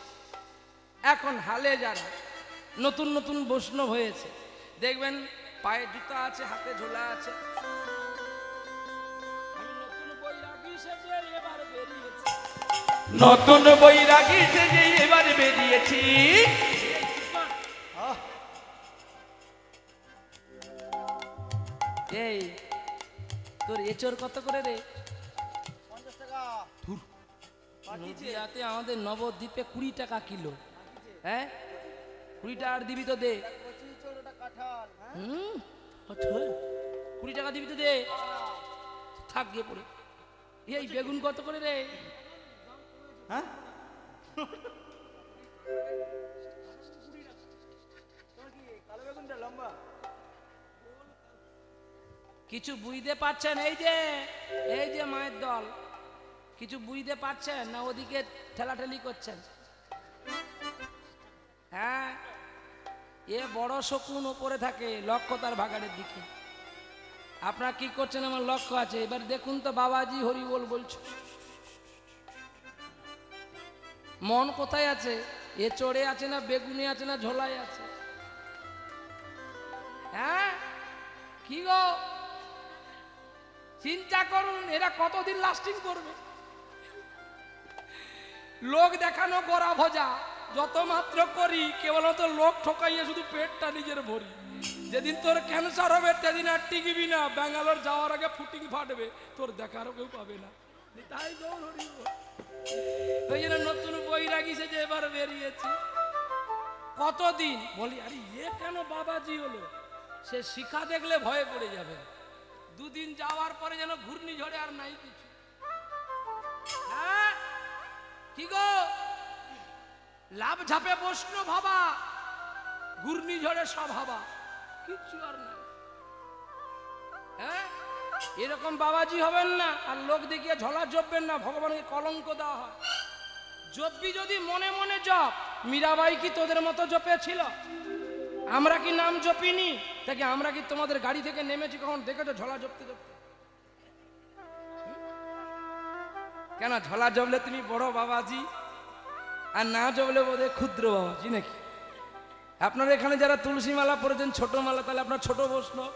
এখন হালে যারা নতুন নতুন বৈষ্ণব হয়েছে, দেখবেন পায়ে জুতা আছে, হাতে ঝোলা আছে। আমি নতুন বৈরাগী সেজে এবার বেরিয়েছি, নতুন বৈরাগী সেজে এবার বেরিয়েছি। এই তোর এচোর কত করে রে? 50 টাকা। নদিয়াতে আমাদের নবদ্বীপে 20 টাকা কিলো। হ্যাঁ 20 টাকা দিবি তো দে। 25 কাঁঠাল। 20 টাকা দিবি তো দে, থাক গিয়ে পড়ে। এই বেগুন কত করে রে? হ্যাঁ কালো বেগুনটা লম্বা। কিছু বুঝতে পারছেন? এই যে মায়ের দল, কিছু বুঝতে পারছেন না? ওদিকে ঠেলাঠেলি করছেন। হ্যাঁ এ বড় শকুন ওপরে থাকে, লক্ষ্য তার ভাগাড়ের দিকে। আপনারা কি করছেন? আমার লক্ষ্য আছে। এবার দেখুন তো বাবাজি হরি বল বলছো, মন কোথায় আছে? এ চড়ে আছে না বেগুনে আছে না ঝোলায় আছে? হ্যাঁ কি গো চিন্তা করুন, এরা কতদিন লাস্টিং করবে? লোক দেখানো গোড়া ভজা যত মাত্র করি, কেবলমাত্র লোক ঠকাইয়ে শুধু পেটটা নিজের ভরি। যেদিন তোর ক্যান্সার হবে সেদিন আর টিকবি না, ব্যাঙ্গালোর যাওয়ার আগে ফুটিং ফাটবে, তোর দেখারও কেউ পাবে না। তাই ওই জন্য নতুন বৈরাগী সেজে এবার বেরিয়েছি। কতদিন বলি আরে এ কেন বাবাজি হলো? সে শিখা দেখলে ভয়ে পড়ে যাবে। দুদিন যাওয়ার পরে যেন ঘূর্ণিঝড়ে আর নাই কিছু। হ্যাঁ কি গো লাভ ঝাপে বসলো ভাবা, ঘূর্ণিঝড়ে সব ভাবা, কিচ্ছু আর নাই। হ্যাঁ এরকম বাবাজি হবেন না, আর লোক দেখিয়ে ঝোলা জপবেন না, ভগবানকে কলঙ্ক দেওয়া হয়। জপবি যদি মনে মনে জপ। মীরাবাই কি তোদের মতো জপেছিল? আমরা কি নাম জপিনি? তাকে আমরা কি তোমাদের গাড়ি থেকে নেমেছি কখন দেখেছো ঝোলা জপতে জপতে? কেন ঝোলা জপলে তুমি বড় বাবাজি, আর না জপলে বোধহয় ক্ষুদ্র বাবাজি নাকি? আপনারা এখানে যারা তুলসী মালা পরেছেন ছোট মালা, তাহলে আপনার ছোট বৈষ্ণব,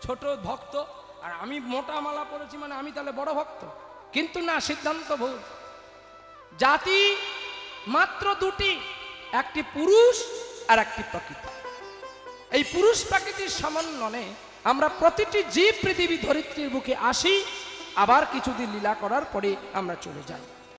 ছোট ভক্ত। আর আমি মোটা মালা পরেছি মানে আমি তাহলে বড় ভক্ত? কিন্তু না, সিদ্ধান্ত ভুল। জাতি মাত্র দুটি, একটি পুরুষ আর একটি প্রকৃতি। এই পুরুষ প্রকৃতির সমন্বয়ে আমরা প্রতিটি জীব পৃথিবী ধরিত্রীর বুকে আসি, আবার কিছুদিন লীলা করার পরে আমরা চলে যাই।